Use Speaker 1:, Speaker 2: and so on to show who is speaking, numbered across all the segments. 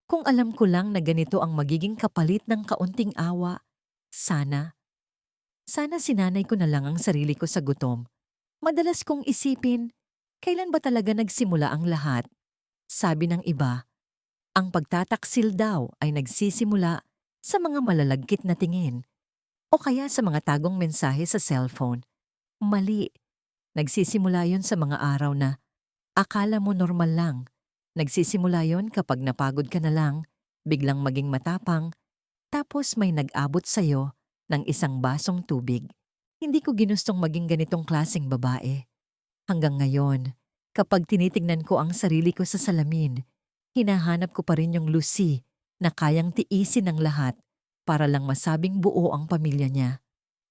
Speaker 1: Kung alam ko lang na ganito ang magiging kapalit ng kaunting awa, sana, sana sinanay ko na lang ang sarili ko sa gutom. Madalas kong isipin, kailan ba talaga nagsimula ang lahat? Sabi ng iba, ang pagtataksil daw ay nagsisimula sa mga malalagkit na tingin o kaya sa mga tagong mensahe sa cellphone. Mali, nagsisimula yon sa mga araw na akala mo normal lang. Nagsisimula yon kapag napagod ka na lang, biglang maging matapang, tapos may nag-abot sa'yo ng isang basong tubig. Hindi ko ginustong maging ganitong klaseng babae. Hanggang ngayon, kapag tinitingnan ko ang sarili ko sa salamin, hinahanap ko pa rin yung Lucy na kayang tiisin ng lahat para lang masabing buo ang pamilya niya.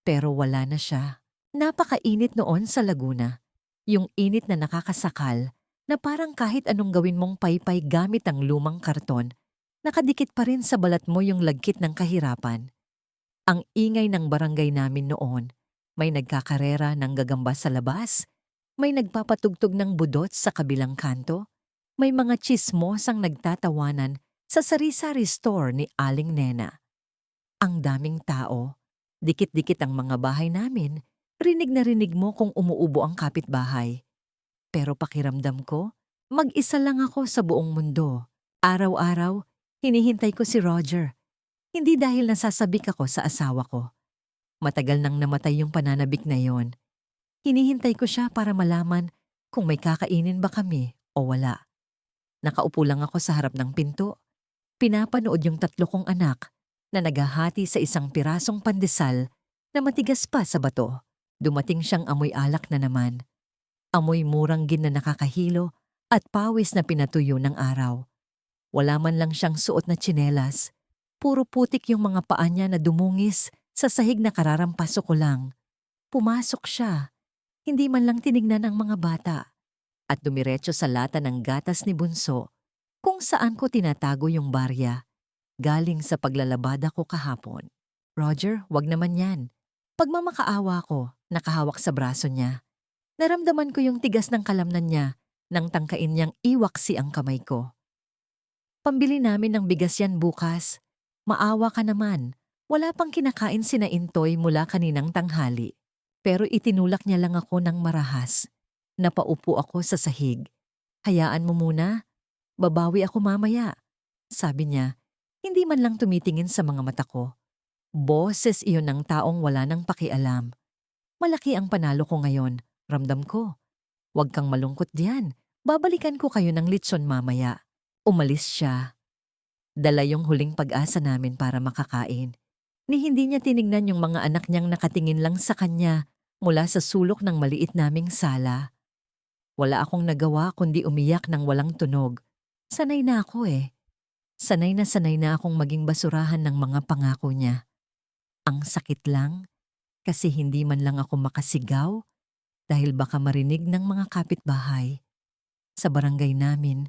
Speaker 1: Pero wala na siya. Napakainit noon sa Laguna. Yung init na nakakasakal na parang kahit anong gawin mong paypay gamit ang lumang karton, nakadikit pa rin sa balat mo yung lagkit ng kahirapan. Ang ingay ng barangay namin noon, may nagkakarera ng gagamba sa labas, may nagpapatugtog ng budot sa kabilang kanto, may mga tsismosang nagtatawanan sa sari-sari store ni Aling Nena. Ang daming tao, dikit-dikit ang mga bahay namin, rinig na rinig mo kung umuubo ang kapitbahay. Pero pakiramdam ko, mag-isa lang ako sa buong mundo. Araw-araw, hinihintay ko si Roger. Hindi dahil nasasabik ako sa asawa ko. Matagal nang namatay yung pananabik na yon. Hinihintay ko siya para malaman kung may kakainin ba kami o wala. Nakaupo lang ako sa harap ng pinto. Pinapanood yung tatlo kong anak na naghahati sa isang pirasong pandesal na matigas pa sa bato. Dumating siyang amoy alak na naman. Amoy muranggin na nakakahilo at pawis na pinatuyo ng araw. Wala man lang siyang suot na tsinelas. Puro putik yung mga paa niya na dumungis sa sahig na kararampaso ko lang. Pumasok siya. Hindi man lang tinignan ang mga bata. At dumiretso sa lata ng gatas ni Bunso kung saan ko tinatago yung barya. Galing sa paglalabada ko kahapon. Roger, wag naman yan. Pagmamakaawa ko, nakahawak sa braso niya. Naramdaman ko yung tigas ng kalamnan niya nang tangkain niyang iwaksi ang kamay ko. Pambili namin ng bigas yan bukas. Maawa ka naman. Wala pang kinakain sina Intoy mula kaninang tanghali. Pero itinulak niya lang ako ng marahas. Napaupo ako sa sahig. Hayaan mo muna. Babawi ako mamaya. Sabi niya, hindi man lang tumitingin sa mga mata ko. Boses iyon ng taong wala nang pakialam. Malaki ang panalo ko ngayon. Ramdam ko. Huwag kang malungkot diyan. Babalikan ko kayo ng litson mamaya. Umalis siya. Dala yung huling pag-asa namin para makakain. Ni hindi niya tinignan yung mga anak niyang nakatingin lang sa kanya mula sa sulok ng maliit naming sala. Wala akong nagawa kundi umiyak ng walang tunog. Sanay na ako eh. Sanay na akong maging basurahan ng mga pangako niya. Ang sakit lang kasi hindi man lang ako makasigaw dahil baka marinig ng mga kapitbahay. Sa barangay namin,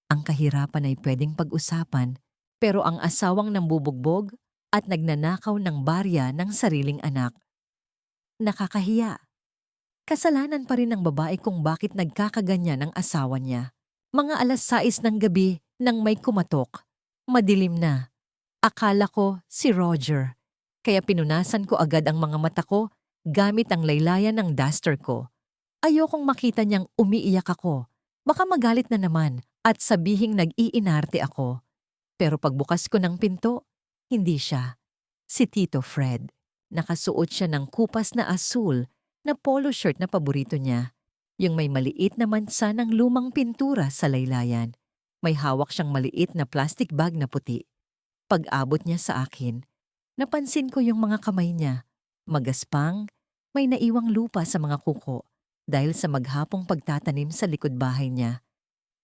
Speaker 1: ang kahirapan ay pwedeng pag-usapan pero ang asawang nambubugbog at nagnanakaw ng barya ng sariling anak. Nakakahiya. Kasalanan pa rin ng babae kung bakit nagkakaganyan ang asawa niya. Mga 6:00 ng gabi nang may kumatok. Madilim na. Akala ko si Roger. Kaya pinunasan ko agad ang mga mata ko gamit ang laylayan ng duster ko. Ayokong makita niyang umiiyak ako. Baka magalit na naman at sabihing nag-iinarte ako. Pero pagbukas ko ng pinto, hindi siya. Si Tito Fred. Nakasuot siya ng kupas na asul na polo shirt na paborito niya. Yung may maliit na mansa ng lumang pintura sa laylayan. May hawak siyang maliit na plastic bag na puti. Pag-abot niya sa akin, napansin ko yung mga kamay niya. Magaspang, may naiwang lupa sa mga kuko dahil sa maghapong pagtatanim sa likod bahay niya.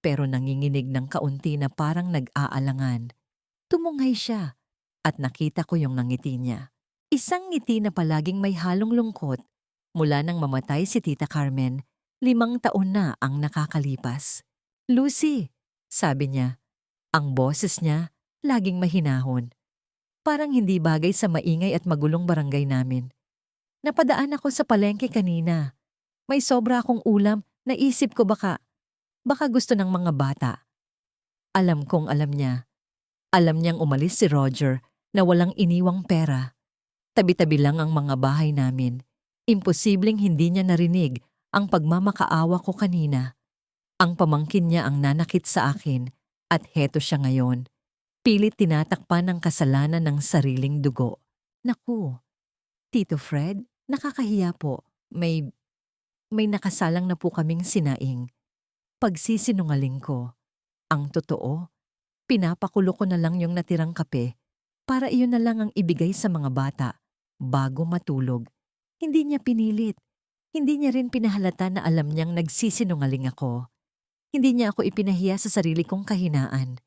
Speaker 1: Pero nanginginig ng kaunti na parang nag-aalangan. Tumunghay siya at nakita ko yung nangiti niya. Isang ngiti na palaging may halong lungkot. Mula nang mamatay si Tita Carmen, 5 taon na ang nakakalipas. Lucy, sabi niya. Ang boses niya, laging mahinahon. Parang hindi bagay sa maingay at magulong barangay namin. Napadaan ako sa palengke kanina. May sobra akong ulam, naisip ko baka gusto ng mga bata. Alam kong alam niya. Alam niyang umalis si Roger na walang iniwang pera. Tabi-tabi lang ang mga bahay namin. Imposibleng hindi niya narinig ang pagmamakaawa ko kanina. Ang pamangkin niya ang nanakit sa akin at heto siya ngayon. Pilit tinatakpan ng kasalanan ng sariling dugo. Naku, Tito Fred, nakakahiya po. May nakasalang na po kaming sinaing. Pagsisinungaling ko. Ang totoo, pinapakulo ko na lang yung natirang kape para iyon na lang ang ibigay sa mga bata bago matulog. Hindi niya pinilit. Hindi niya rin pinahalata na alam niyang nagsisinungaling ako. Hindi niya ako ipinahiya sa sarili kong kahinaan.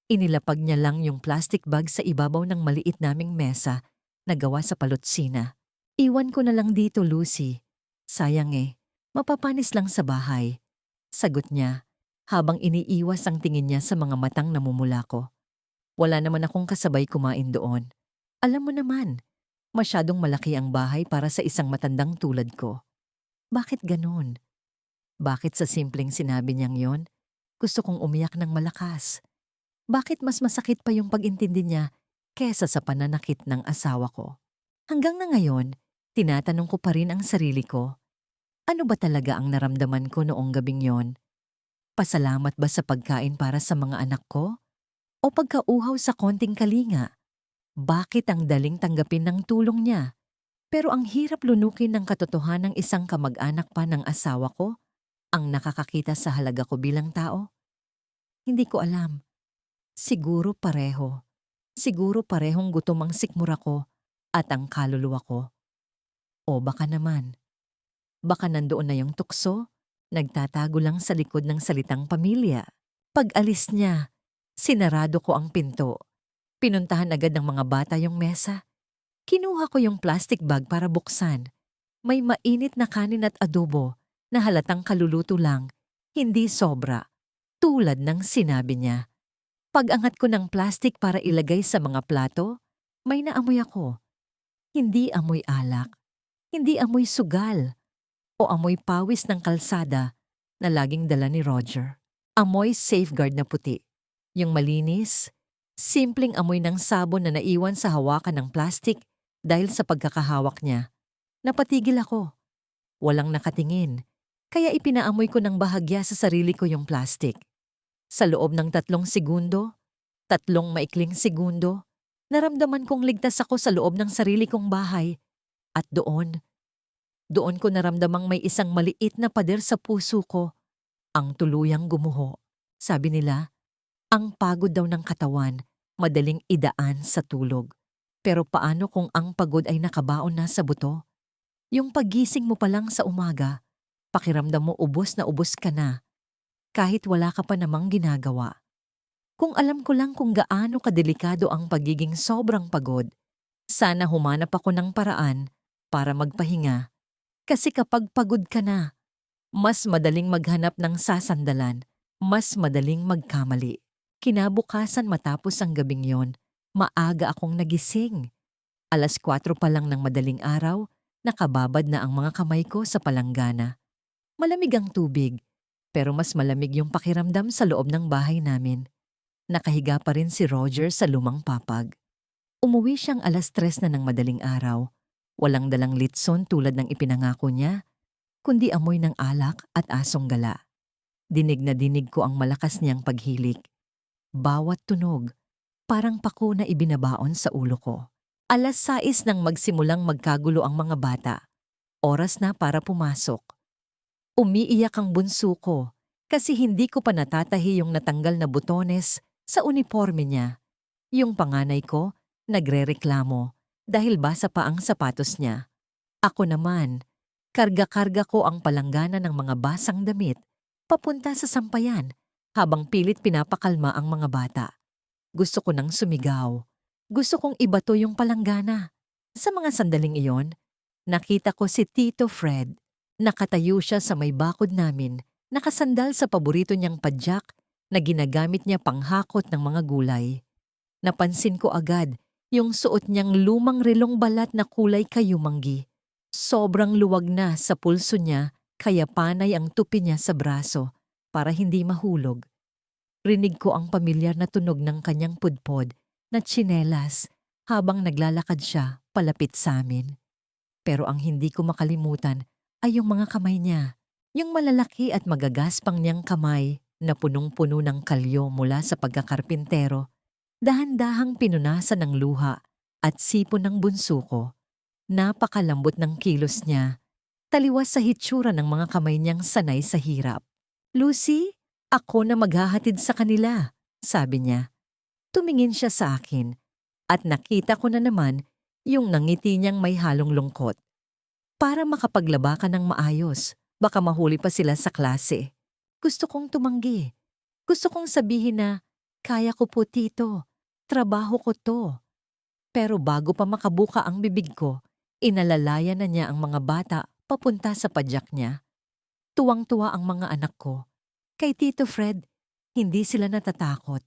Speaker 1: Inilapag niya lang yung plastic bag sa ibabaw ng maliit naming mesa na gawa sa palutsina. Iwan ko na lang dito, Lucy. Sayang mapapanis lang sa bahay. Sagot niya habang iniiwas ang tingin niya sa mga matang namumula ko. Wala naman akong kasabay kumain doon. Alam mo naman, masyadong malaki ang bahay para sa isang matandang tulad ko. Bakit ganun? Bakit sa simpleng sinabi niyang yon, gusto kong umiyak ng malakas? Bakit mas masakit pa yung pag-intindi niya kesa sa pananakit ng asawa ko? Hanggang na ngayon, tinatanong ko pa rin ang sarili ko, ano ba talaga ang naramdaman ko noong gabing yon? Pasalamat ba sa pagkain para sa mga anak ko? O pagkauhaw sa konting kalinga? Bakit ang daling tanggapin ng tulong niya? Pero ang hirap lunukin ng katotohanan ng isang kamag-anak pa ng asawa ko, ang nakakakita sa halaga ko bilang tao? Hindi ko alam. Siguro pareho. Siguro parehong gutom ang sikmura ko at ang kaluluwa ko. O baka naman, baka nandoon na yung tukso, nagtatago lang sa likod ng salitang pamilya. Pag alis niya, sinarado ko ang pinto. Pinuntahan agad ng mga bata yung mesa. Kinuha ko yung plastic bag para buksan. May mainit na kanin at adobo na halatang kaluluto lang, hindi sobra, tulad ng sinabi niya. Pag-angat ko ng plastic para ilagay sa mga plato, may naamoy ako. Hindi amoy alak, hindi amoy sugal, o amoy pawis ng kalsada na laging dala ni Roger. Amoy safeguard na puti. Yung malinis, simpleng amoy ng sabon na naiwan sa hawakan ng plastic dahil sa pagkakahawak niya. Napatigil ako. Walang nakatingin, kaya ipinaamoy ko ng bahagya sa sarili ko yung plastic. Sa loob ng 3 segundo, 3 maikling segundo, naramdaman kong ligtas ako sa loob ng sarili kong bahay. At doon ko naramdamang may isang maliit na pader sa puso ko, ang tuluyang gumuho. Sabi nila, ang pagod daw ng katawan, madaling idaan sa tulog. Pero paano kung ang pagod ay nakabaon na sa buto? Yung paggising mo pa lang sa umaga, pakiramdam mo ubos na ubos ka na, kahit wala ka pa namang ginagawa. Kung alam ko lang kung gaano kadelikado ang pagiging sobrang pagod, sana humanap ako ng paraan para magpahinga. Kasi kapag pagod ka na, mas madaling maghanap ng sasandalan, mas madaling magkamali. Kinabukasan matapos ang gabing yon, maaga akong nagising. 4:00 pa lang ng madaling araw, nakababad na ang mga kamay ko sa palanggana. Malamig ang tubig, pero mas malamig yung pakiramdam sa loob ng bahay namin. Nakahiga pa rin si Roger sa lumang papag. Umuwi siyang 3:00 na ng madaling araw. Walang dalang litson tulad ng ipinangako niya, kundi amoy ng alak at asong gala. Dinig na dinig ko ang malakas niyang paghilik. Bawat tunog, parang pako na ibinabaon sa ulo ko. 6:00 nang magsimulang magkagulo ang mga bata. Oras na para pumasok. Umiiyak ang bunso ko kasi hindi ko pa natatahi yung natanggal na butones sa uniforme niya. Yung panganay ko, nagrereklamo dahil basa pa ang sapatos niya. Ako naman, karga-karga ko ang palanggana ng mga basang damit papunta sa sampayan habang pilit pinapakalma ang mga bata. Gusto ko nang sumigaw. Gusto kong ibato yung palanggana. Sa mga sandaling iyon, nakita ko si Tito Fred. Nakatayo siya sa may bakod namin, nakasandal sa paborito niyang padyak na ginagamit niya panghakot ng mga gulay. Napansin ko agad yung suot niyang lumang relong balat na kulay kayumanggi. Sobrang luwag na sa pulso niya kaya panay ang tupi niya sa braso para hindi mahulog. Rinig ko ang pamilyar na tunog ng kanyang pudpod na tsinelas habang naglalakad siya palapit sa amin. Pero ang hindi ko makalimutan ay yung mga kamay niya. Yung malalaki at magagaspang niyang kamay na punong-puno ng kalyo mula sa pagkakarpintero, dahan-dahang pinunasan ng luha at sipon ng bunso ko. Napakalambot ng kilos niya, taliwas sa hitsura ng mga kamay niyang sanay sa hirap. "Lucy, ako na maghahatid sa kanila," sabi niya. Tumingin siya sa akin at nakita ko na naman yung nangiti niyang may halong lungkot. Para makapaglaba ka ng maayos, baka mahuli pa sila sa klase. Gusto kong tumanggi. Gusto kong sabihin na, kaya ko po tito, trabaho ko to. Pero bago pa makabuka ang bibig ko, inalalaya na niya ang mga bata papunta sa padyak niya. Tuwang-tuwa ang mga anak ko. Kay Tito Fred, hindi sila natatakot.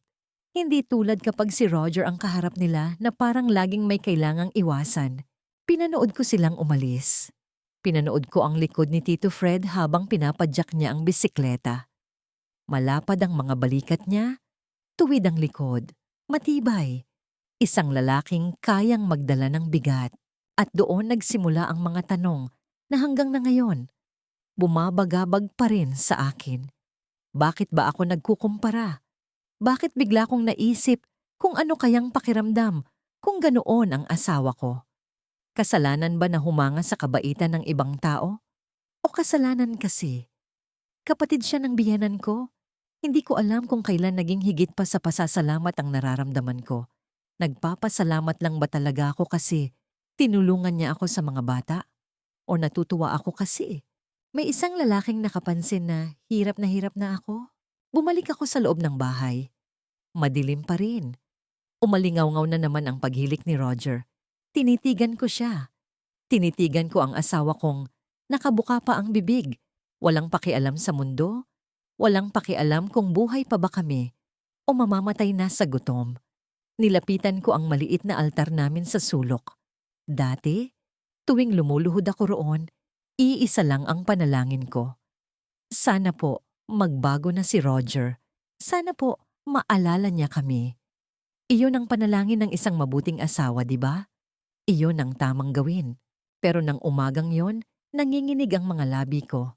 Speaker 1: Hindi tulad kapag si Roger ang kaharap nila na parang laging may kailangang iwasan. Pinanood ko silang umalis. Pinanood ko ang likod ni Tito Fred habang pinapadyak niya ang bisikleta. Malapad ang mga balikat niya, tuwid ang likod, matibay. Isang lalaking kayang magdala ng bigat. At doon nagsimula ang mga tanong na hanggang na ngayon, bumabagabag pa rin sa akin. Bakit ba ako nagkukumpara? Bakit bigla kong naisip kung ano kayang pakiramdam kung ganoon ang asawa ko? Kasalanan ba na humanga sa kabaitan ng ibang tao? O kasalanan kasi? Kapatid siya ng biyenan ko. Hindi ko alam kung kailan naging higit pa sa pasasalamat ang nararamdaman ko. Nagpapasalamat lang ba talaga ako kasi tinulungan niya ako sa mga bata? O natutuwa ako kasi may isang lalaking nakapansin na hirap na ako? Bumalik ako sa loob ng bahay. Madilim pa rin. Umalingaw-ngaw na naman ang paghilik ni Roger. Tinitigan ko siya. Tinitigan ko ang asawa kong nakabuka pa ang bibig. Walang pakialam sa mundo. Walang pakialam kung buhay pa ba kami o mamamatay na sa gutom. Nilapitan ko ang maliit na altar namin sa sulok. Dati, tuwing lumuluhod ako roon, iisa lang ang panalangin ko. Sana po magbago na si Roger. Sana po maalala niya kami. Iyon ang panalangin ng isang mabuting asawa, di ba? Iyon ang tamang gawin. Pero nang umagang yon, nanginginig ang mga labi ko.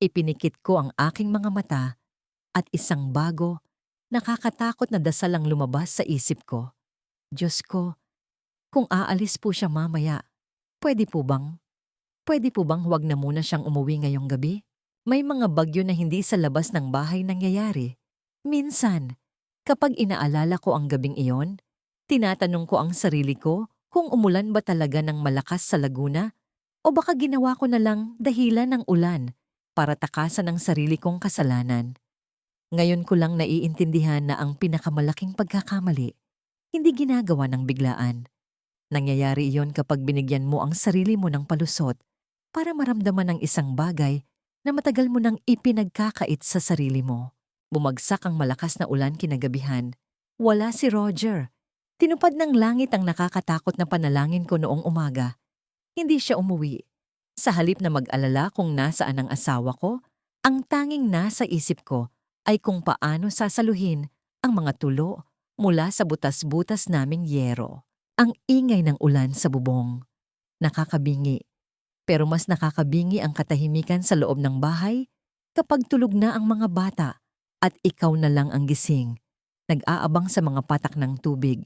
Speaker 1: Ipinikit ko ang aking mga mata at isang bago, nakakatakot na dasal ang lumabas sa isip ko. Diyos ko, kung aalis po siya mamaya, pwede po bang? Pwede po bang huwag na muna siyang umuwi ngayong gabi? May mga bagyo na hindi sa labas ng bahay nangyayari. Minsan, kapag inaalala ko ang gabing iyon, tinatanong ko ang sarili ko kung umulan ba talaga ng malakas sa Laguna o baka ginawa ko na lang dahilan ng ulan para takasan ang sarili kong kasalanan. Ngayon ko lang naiintindihan na ang pinakamalaking pagkakamali, hindi ginagawa ng biglaan. Nangyayari iyon kapag binigyan mo ang sarili mo ng palusot para maramdaman ang isang bagay na matagal mo nang ipinagkakait sa sarili mo. Bumagsak ang malakas na ulan kinagabihan. Wala si Roger. Tinupad ng langit ang nakakatakot na panalangin ko noong umaga. Hindi siya umuwi. Sa halip na mag-alala kung nasaan ang asawa ko, ang tanging nasa isip ko ay kung paano sasaluhin ang mga tulo mula sa butas-butas naming yero. Ang ingay ng ulan sa bubong. Nakakabingi. Pero mas nakakabingi ang katahimikan sa loob ng bahay kapag tulog na ang mga bata at ikaw na lang ang gising, nag-aabang sa mga patak ng tubig.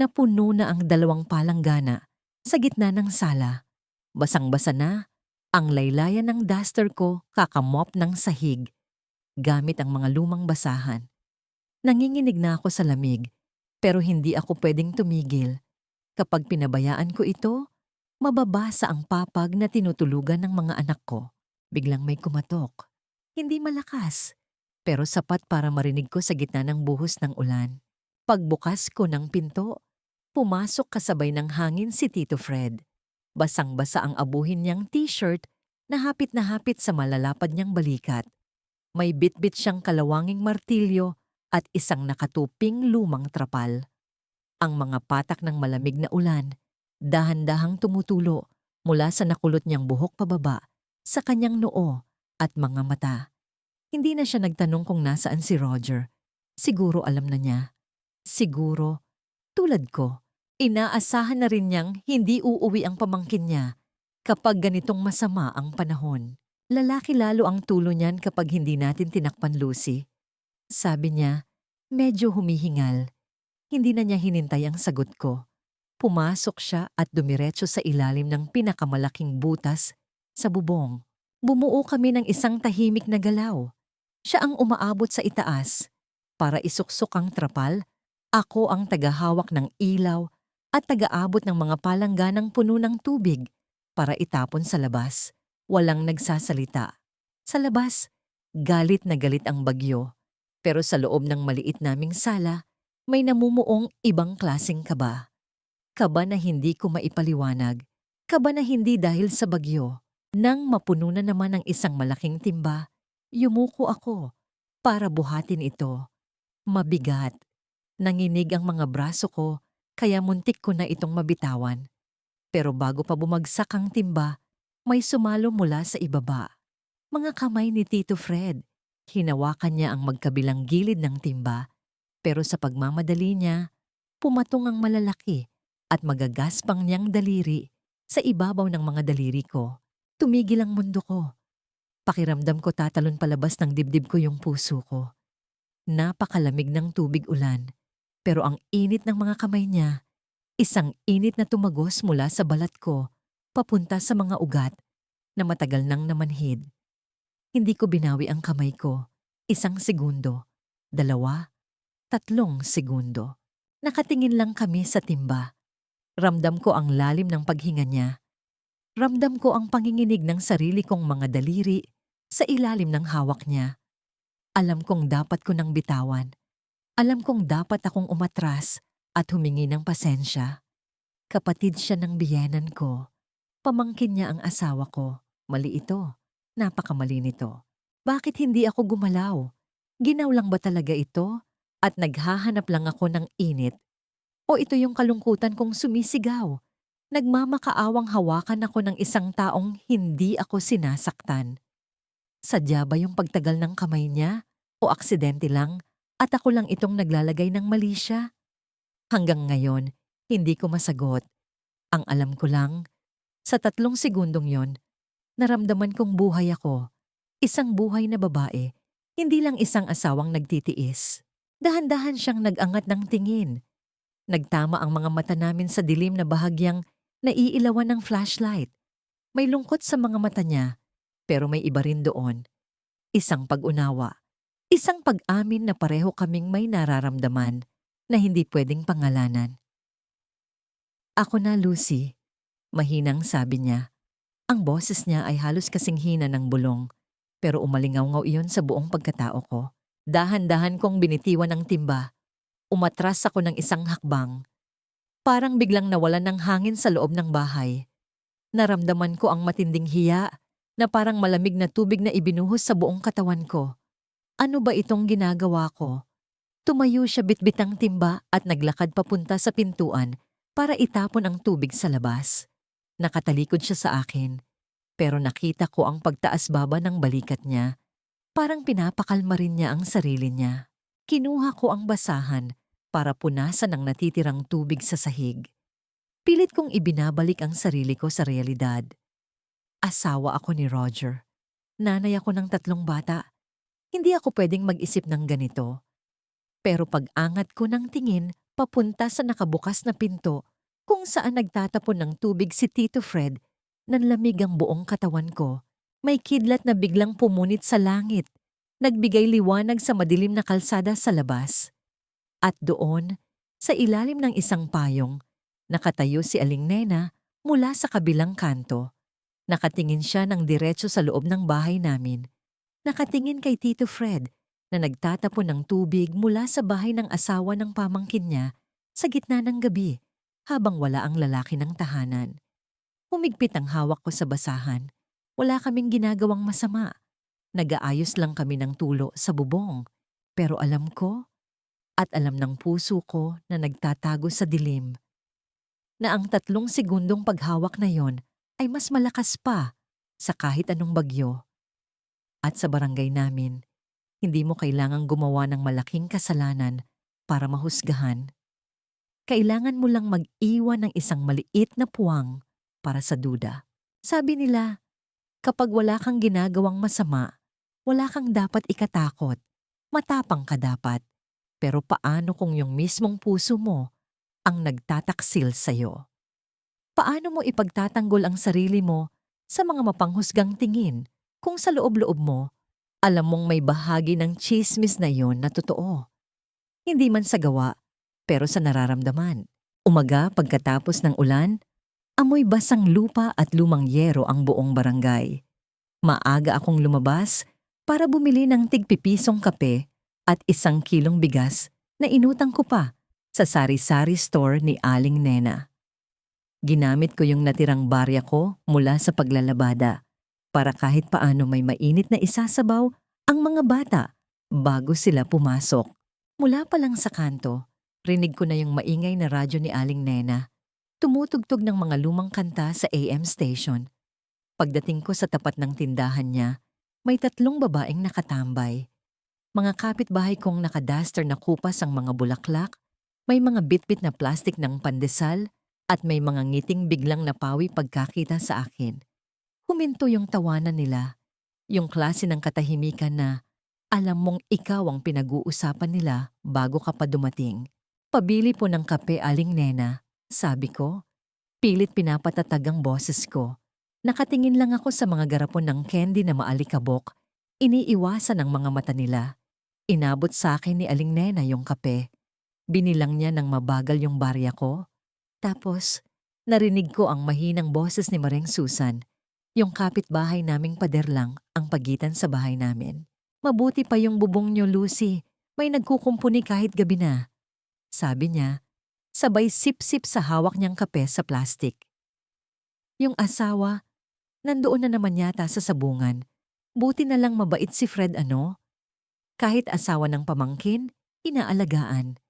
Speaker 1: Napuno na ang 2 palanggana sa gitna ng sala. Basang-basa na ang laylayan ng duster ko kakamop ng sahig gamit ang mga lumang basahan. Nanginginig na ako sa lamig pero hindi ako pwedeng tumigil. Kapag pinabayaan ko ito, mababasa ang papag na tinutulugan ng mga anak ko. Biglang may kumatok. Hindi malakas, pero sapat para marinig ko sa gitna ng buhos ng ulan. Pagbukas ko ng pinto, pumasok kasabay ng hangin si Tito Fred. Basang-basa ang abuhin niyang t-shirt na hapit sa malalapad niyang balikat. May bitbit siyang kalawanging martilyo at isang nakatuping lumang trapal. Ang mga patak ng malamig na ulan, dahan-dahang tumutulo mula sa nakulot niyang buhok pababa sa kanyang noo at mga mata. Hindi na siya nagtanong kung nasaan si Roger. Siguro alam na niya. Siguro, tulad ko, inaasahan na rin niyang hindi uuwi ang pamangkin niya kapag ganitong masama ang panahon. Lalaki lalo ang tulo niyan kapag hindi natin tinakpan, Lucy. Sabi niya, medyo humihingal. Hindi na niya hinintay ang sagot ko. Pumasok siya at dumiretso sa ilalim ng pinakamalaking butas sa bubong. Bumuo kami ng isang tahimik na galaw. Siya ang umaabot sa itaas para isuksok ang trapal. Ako ang tagahawak ng ilaw at tagaabot ng mga palangganang puno ng tubig para itapon sa labas. Walang nagsasalita. Sa labas, galit na galit ang bagyo. Pero sa loob ng maliit naming sala, may namumuong ibang klaseng kaba. Kaba na hindi ko maipaliwanag. Kaba na hindi dahil sa bagyo. Nang mapuno na naman ang isang malaking timba, yumuko ako para buhatin ito. Mabigat. Nanginig ang mga braso ko kaya muntik ko na itong mabitawan. Pero bago pa bumagsak ang timba, may sumalo mula sa ibaba. Mga kamay ni Tito Fred. Hinawakan niya ang magkabilang gilid ng timba, pero sa pagmamadali niya, pumatong ang malalaki at magagaspang niyang daliri sa ibabaw ng mga daliri ko. Tumigil ang mundo ko. Pakiramdam ko tatalon palabas ng dibdib ko yung puso ko. Napakalamig ng tubig ulan, pero ang init ng mga kamay niya, isang init na tumagos mula sa balat ko, papunta sa mga ugat na matagal nang namanhid. Hindi ko binawi ang kamay ko. 1 segundo, 2, 3 segundo. Nakatingin lang kami sa timba. Ramdam ko ang lalim ng paghinga niya. Ramdam ko ang panginginig ng sarili kong mga daliri sa ilalim ng hawak niya. Alam kong dapat ko nang bitawan. Alam kong dapat akong umatras at humingi ng pasensya. Kapatid siya ng biyenan ko. Pamangkin niya ang asawa ko. Mali ito. Napakamali nito. Bakit hindi ako gumalaw? Ginaw lang ba talaga ito? At naghahanap lang ako ng init? O ito yung kalungkutan kong sumisigaw? Nagmamakaawang hawakan ako ng isang taong hindi ako sinasaktan. Sadya ba yung pagtagal ng kamay niya? O aksidente lang? At ako lang itong naglalagay ng mali siya? Hanggang ngayon, hindi ko masagot. Ang alam ko lang, sa 3 segundong yon, naramdaman kong buhay ako. Isang buhay na babae, hindi lang isang asawang nagtitiis. Dahan-dahan siyang nag-angat ng tingin. Nagtama ang mga mata namin sa dilim na bahagyang naiilawan ng flashlight. May lungkot sa mga mata niya, pero may iba rin doon. Isang pag-unawa. Isang pag-amin na pareho kaming may nararamdaman na hindi pwedeng pangalanan. Ako na, Lucy. Mahinang sabi niya. Ang boses niya ay halos kasing hina ng bulong. Pero umalingaw-ngaw iyon sa buong pagkatao ko. Dahan-dahan kong binitiwan ang timba. Umatras ako ng isang hakbang. Parang biglang nawalan ng hangin sa loob ng bahay. Naramdaman ko ang matinding hiya na parang malamig na tubig na ibinuhos sa buong katawan ko. Ano ba itong ginagawa ko? Tumayo siya bitbitang timba at naglakad papunta sa pintuan para itapon ang tubig sa labas. Nakatalikod siya sa akin. Pero nakita ko ang pagtaas-baba ng balikat niya. Parang pinapakalma rin niya ang sarili niya. Kinuha ko ang basahan para punasan ang natitirang tubig sa sahig. Pilit kong ibinabalik ang sarili ko sa realidad. Asawa ako ni Roger. Nanay ako ng 3 bata. Hindi ako pwedeng mag-isip ng ganito. Pero pag-angat ko ng tingin papunta sa nakabukas na pinto kung saan nagtatapon ng tubig si Tito Fred, nanlamig ang buong katawan ko. May kidlat na biglang pumunit sa langit. Nagbigay liwanag sa madilim na kalsada sa labas. At doon, sa ilalim ng isang payong, nakatayo si Aling Nena mula sa kabilang kanto. Nakatingin siya ng diretso sa loob ng bahay namin. Nakatingin kay Tito Fred na nagtatapon ng tubig mula sa bahay ng asawa ng pamangkin niya sa gitna ng gabi habang wala ang lalaki ng tahanan. Humigpit ang hawak ko sa basahan. Wala kaming ginagawang masama. Nag-aayos lang kami ng tulo sa bubong. Pero alam ko at alam ng puso ko na nagtatago sa dilim na ang 3 segundong paghawak na yon ay mas malakas pa sa kahit anong bagyo. At sa barangay namin, Hindi mo kailangang gumawa ng malaking kasalanan para mahusgahan. Kailangan mo lang mag-iwan ng isang maliit na puwang para sa duda. Sabi nila, kapag wala kang ginagawang masama, wala kang dapat ikatakot. Matapang ka dapat. Pero paano kung yung mismong puso mo ang nagtataksil sa'yo? Paano mo ipagtatanggol ang sarili mo sa mga mapanghusgang tingin kung sa loob-loob mo, alam mong may bahagi ng tsismis na yon na totoo? Hindi man sa gawa, pero sa nararamdaman. Umaga pagkatapos ng ulan, amoy basang lupa at lumang yero ang buong barangay. Maaga akong lumabas para bumili ng tigpipisong kape at 1 kilong bigas na inutang ko pa sa sari-sari store ni Aling Nena. Ginamit ko yung natirang barya ko mula sa paglalabada para kahit paano may mainit na isasabaw ang mga bata bago sila pumasok. Mula pa lang sa kanto, rinig ko na yung maingay na radyo ni Aling Nena. Tumutugtog ng mga lumang kanta sa AM station. Pagdating ko sa tapat ng tindahan niya, may 3 babaeng nakatambay. Mga kapitbahay kong nakadaster na kupas ang mga bulaklak, may mga bitbit na plastik ng pandesal, at may mga ngiting biglang napawi pagkakita sa akin. Huminto yung tawanan nila, yung klase ng katahimikan na alam mong ikaw ang pinag-uusapan nila bago ka pa dumating. Pabili po ng kape, Aling Nena, sabi ko. Pilit pinapatatag ang boses ko. Nakatingin lang ako sa mga garapon ng candy na maalikabok, iniiwasan ang mga mata nila. Inabot sa akin ni Aling Nena yung kape. Binilang niya ng mabagal yung barya ko. Tapos, narinig ko ang mahinang boses ni Mareng Susan, yung kapitbahay naming pader lang ang pagitan sa bahay namin. Mabuti pa yung bubong niyo, Lucy. May nagkukumpuni kahit gabi na. Sabi niya, sabay sip-sip sa hawak niyang kape sa plastik. Yung asawa, nandoon na naman yata sa sabungan. Buti na lang mabait si Fred ano? Kahit asawa ng pamangkin, inaalagaan.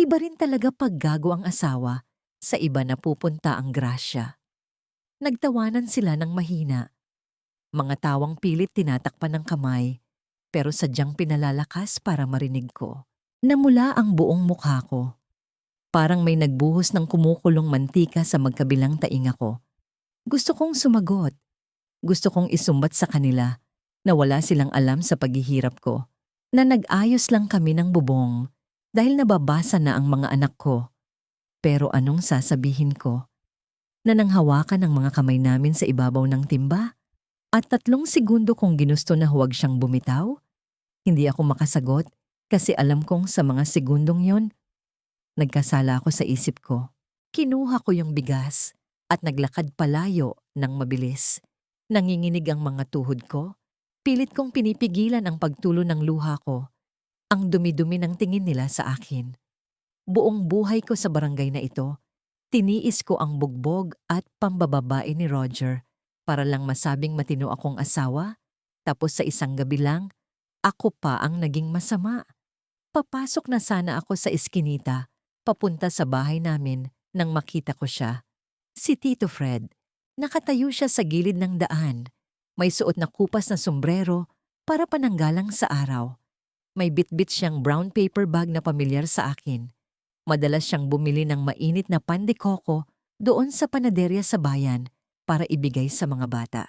Speaker 1: Iba rin talaga paggago ang asawa. Sa iba na pupunta ang grasya. Nagtawanan sila ng mahina. Mga tawang pilit tinatakpan ng kamay, pero sadyang pinalalakas para marinig ko. Namula ang buong mukha ko. Parang may nagbuhos ng kumukulong mantika sa magkabilang tainga ko. Gusto kong sumagot. Gusto kong isumbat sa kanila na wala silang alam sa paghihirap ko. Na nag-ayos lang kami ng bubong dahil nababasa na ang mga anak ko. Pero anong sasabihin ko? Na nanghawakan ang mga kamay namin sa ibabaw ng timba? At 3 segundo kong ginusto na huwag siyang bumitaw? Hindi ako makasagot kasi alam kong sa mga segundong yon, nagkasala ako sa isip ko. Kinuha ko yung bigas at naglakad palayo ng mabilis. Nanginginig ang mga tuhod ko. Pilit kong pinipigilan ang pagtulo ng luha ko. Ang dumi-dumi ng tingin nila sa akin. Buong buhay ko sa barangay na ito, tiniis ko ang bugbog at pambababae ni Roger para lang masabing matino akong asawa, tapos sa isang gabi lang, ako pa ang naging masama. Papasok na sana ako sa eskinita, papunta sa bahay namin nang makita ko siya. Si Tito Fred. Nakatayo siya sa gilid ng daan. May suot na kupas na sombrero para pananggalang sa araw. May bitbit siyang brown paper bag na pamilyar sa akin. Madalas siyang bumili ng mainit na pan de coco doon sa panaderya sa bayan para ibigay sa mga bata.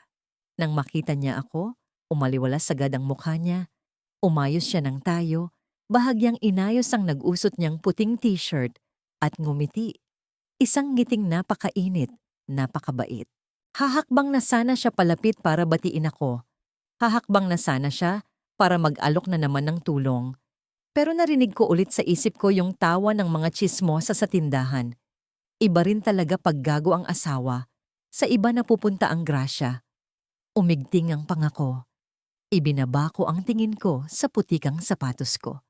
Speaker 1: Nang makita niya ako, umaliwalas agad ang mukha niya. Umayos siya ng tayo, bahagyang inayos ang nag-usot niyang puting t-shirt at ngumiti. Isang ngiting napakainit, napakabait. Hahakbang na sana siya palapit para batiin ako. Hahakbang na sana siya para mag-alok na naman ng tulong. Pero narinig ko ulit sa isip ko yung tawa ng mga tsismosa sa tindahan. Iba rin talaga paggago ang asawa. Sa iba napupunta ang grasya. Umigting ang pangako. Ibinaba ko ang tingin ko sa putikang sapatos ko.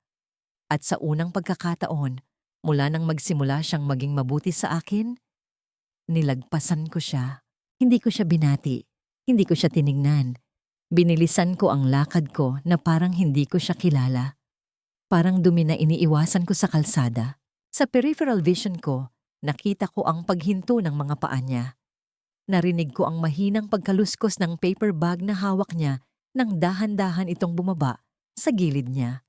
Speaker 1: At sa unang pagkakataon, mula nang magsimula siyang maging mabuti sa akin, nilagpasan ko siya. Hindi ko siya binati. Hindi ko siya tiningnan. Binilisan ko ang lakad ko na parang hindi ko siya kilala. Parang dumi na iniiwasan ko sa kalsada. Sa peripheral vision ko, nakita ko ang paghinto ng mga paa niya. Narinig ko ang mahinang pagkaluskos ng paper bag na hawak niya nang dahan-dahan itong bumaba sa gilid niya.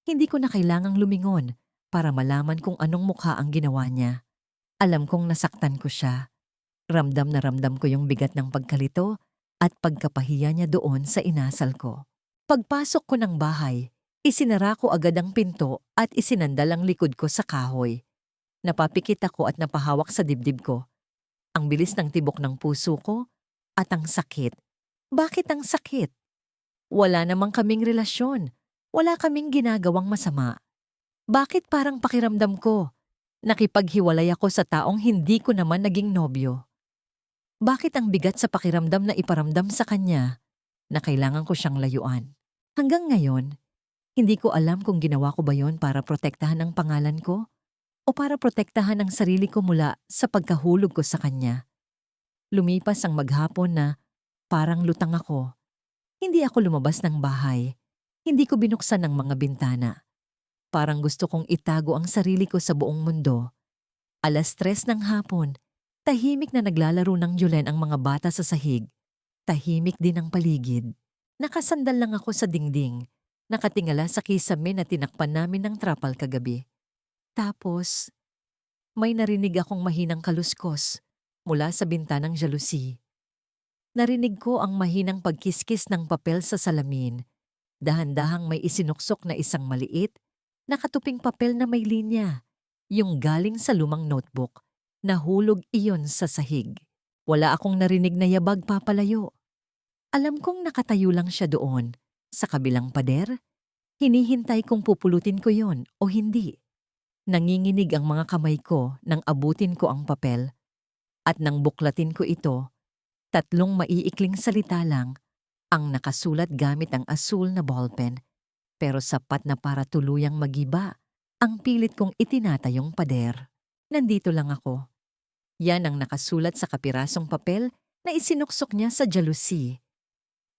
Speaker 1: Hindi ko na kailangang lumingon para malaman kung anong mukha ang ginawa niya. Alam kong nasaktan ko siya. Ramdam na ramdam ko yung bigat ng pagkalito at pagkapahiya niya doon sa inasal ko. Pagpasok ko ng bahay, isinara ko agad ang pinto at isinandal ang likod ko sa kahoy. Napapikit ako at napahawak sa dibdib ko. Ang bilis ng tibok ng puso ko at ang sakit. Bakit ang sakit? Wala namang kaming relasyon. Wala kaming ginagawang masama. Bakit parang pakiramdam ko? Nakipaghiwalay ako sa taong hindi ko naman naging nobyo. Bakit ang bigat sa pakiramdam na iparamdam sa kanya na kailangan ko siyang layuan? Hanggang ngayon, hindi ko alam kung ginawa ko ba yon para protektahan ang pangalan ko o para protektahan ang sarili ko mula sa pagkahulog ko sa kanya. Lumipas ang maghapon na parang lutang ako. Hindi ako lumabas ng bahay. Hindi ko binuksan ang mga bintana. Parang gusto kong itago ang sarili ko sa buong mundo. 3:00 ng hapon, tahimik na naglalaro ng Julen ang mga bata sa sahig. Tahimik din ang paligid. Nakasandal lang ako sa dingding, nakatingala sa kisame na tinakpan namin ng trapal kagabi. Tapos, may narinig akong mahinang kaluskos mula sa bintanang jalusi. Narinig ko ang mahinang pagkiskis ng papel sa salamin. Dahan-dahang may isinuksok na isang maliit, nakatuping papel na may linya. Yung galing sa lumang notebook. Nahulog iyon sa sahig. Wala akong narinig na yabag papalayo. Alam kong nakatayo lang siya doon, sa kabilang pader. Hinihintay kung pupulutin ko yon o hindi. Nanginginig ang mga kamay ko nang abutin ko ang papel. At nang buklatin ko ito, 3 maiikling salita lang ang nakasulat gamit ang asul na ballpen. Pero sapat na para tuluyang magiba ang pilit kong itinatayong pader. Nandito lang ako. Yan ang nakasulat sa kapirasong papel na isinuksok niya sa jalusi.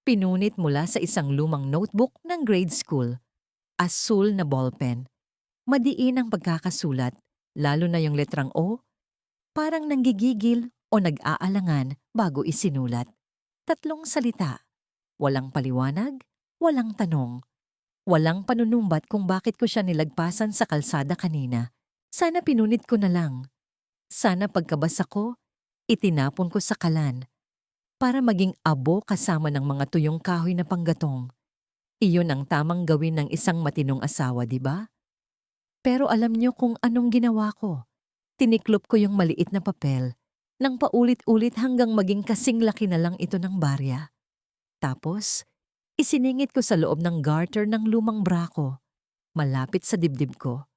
Speaker 1: Pinunit mula sa isang lumang notebook ng grade school. Asul na ballpen. Madiin ang pagkakasulat, lalo na yung letrang O, parang nanggigigil o nag-aalangan bago isinulat. 3 salita. Walang paliwanag, walang tanong. Walang panunumbat kung bakit ko siya nilagpasan sa kalsada kanina. Sana pinunit ko na lang. Sana pagkabasa ko, itinapon ko sa kalan para maging abo kasama ng mga tuyong kahoy na panggatong. Iyon ang tamang gawin ng isang matinong asawa, di ba? Pero alam niyo kung anong ginawa ko. Tiniklop ko yung maliit na papel nang paulit-ulit hanggang maging kasing laki na lang ito ng barya. Tapos, isiningit ko sa loob ng garter ng lumang bra ko, malapit sa dibdib ko.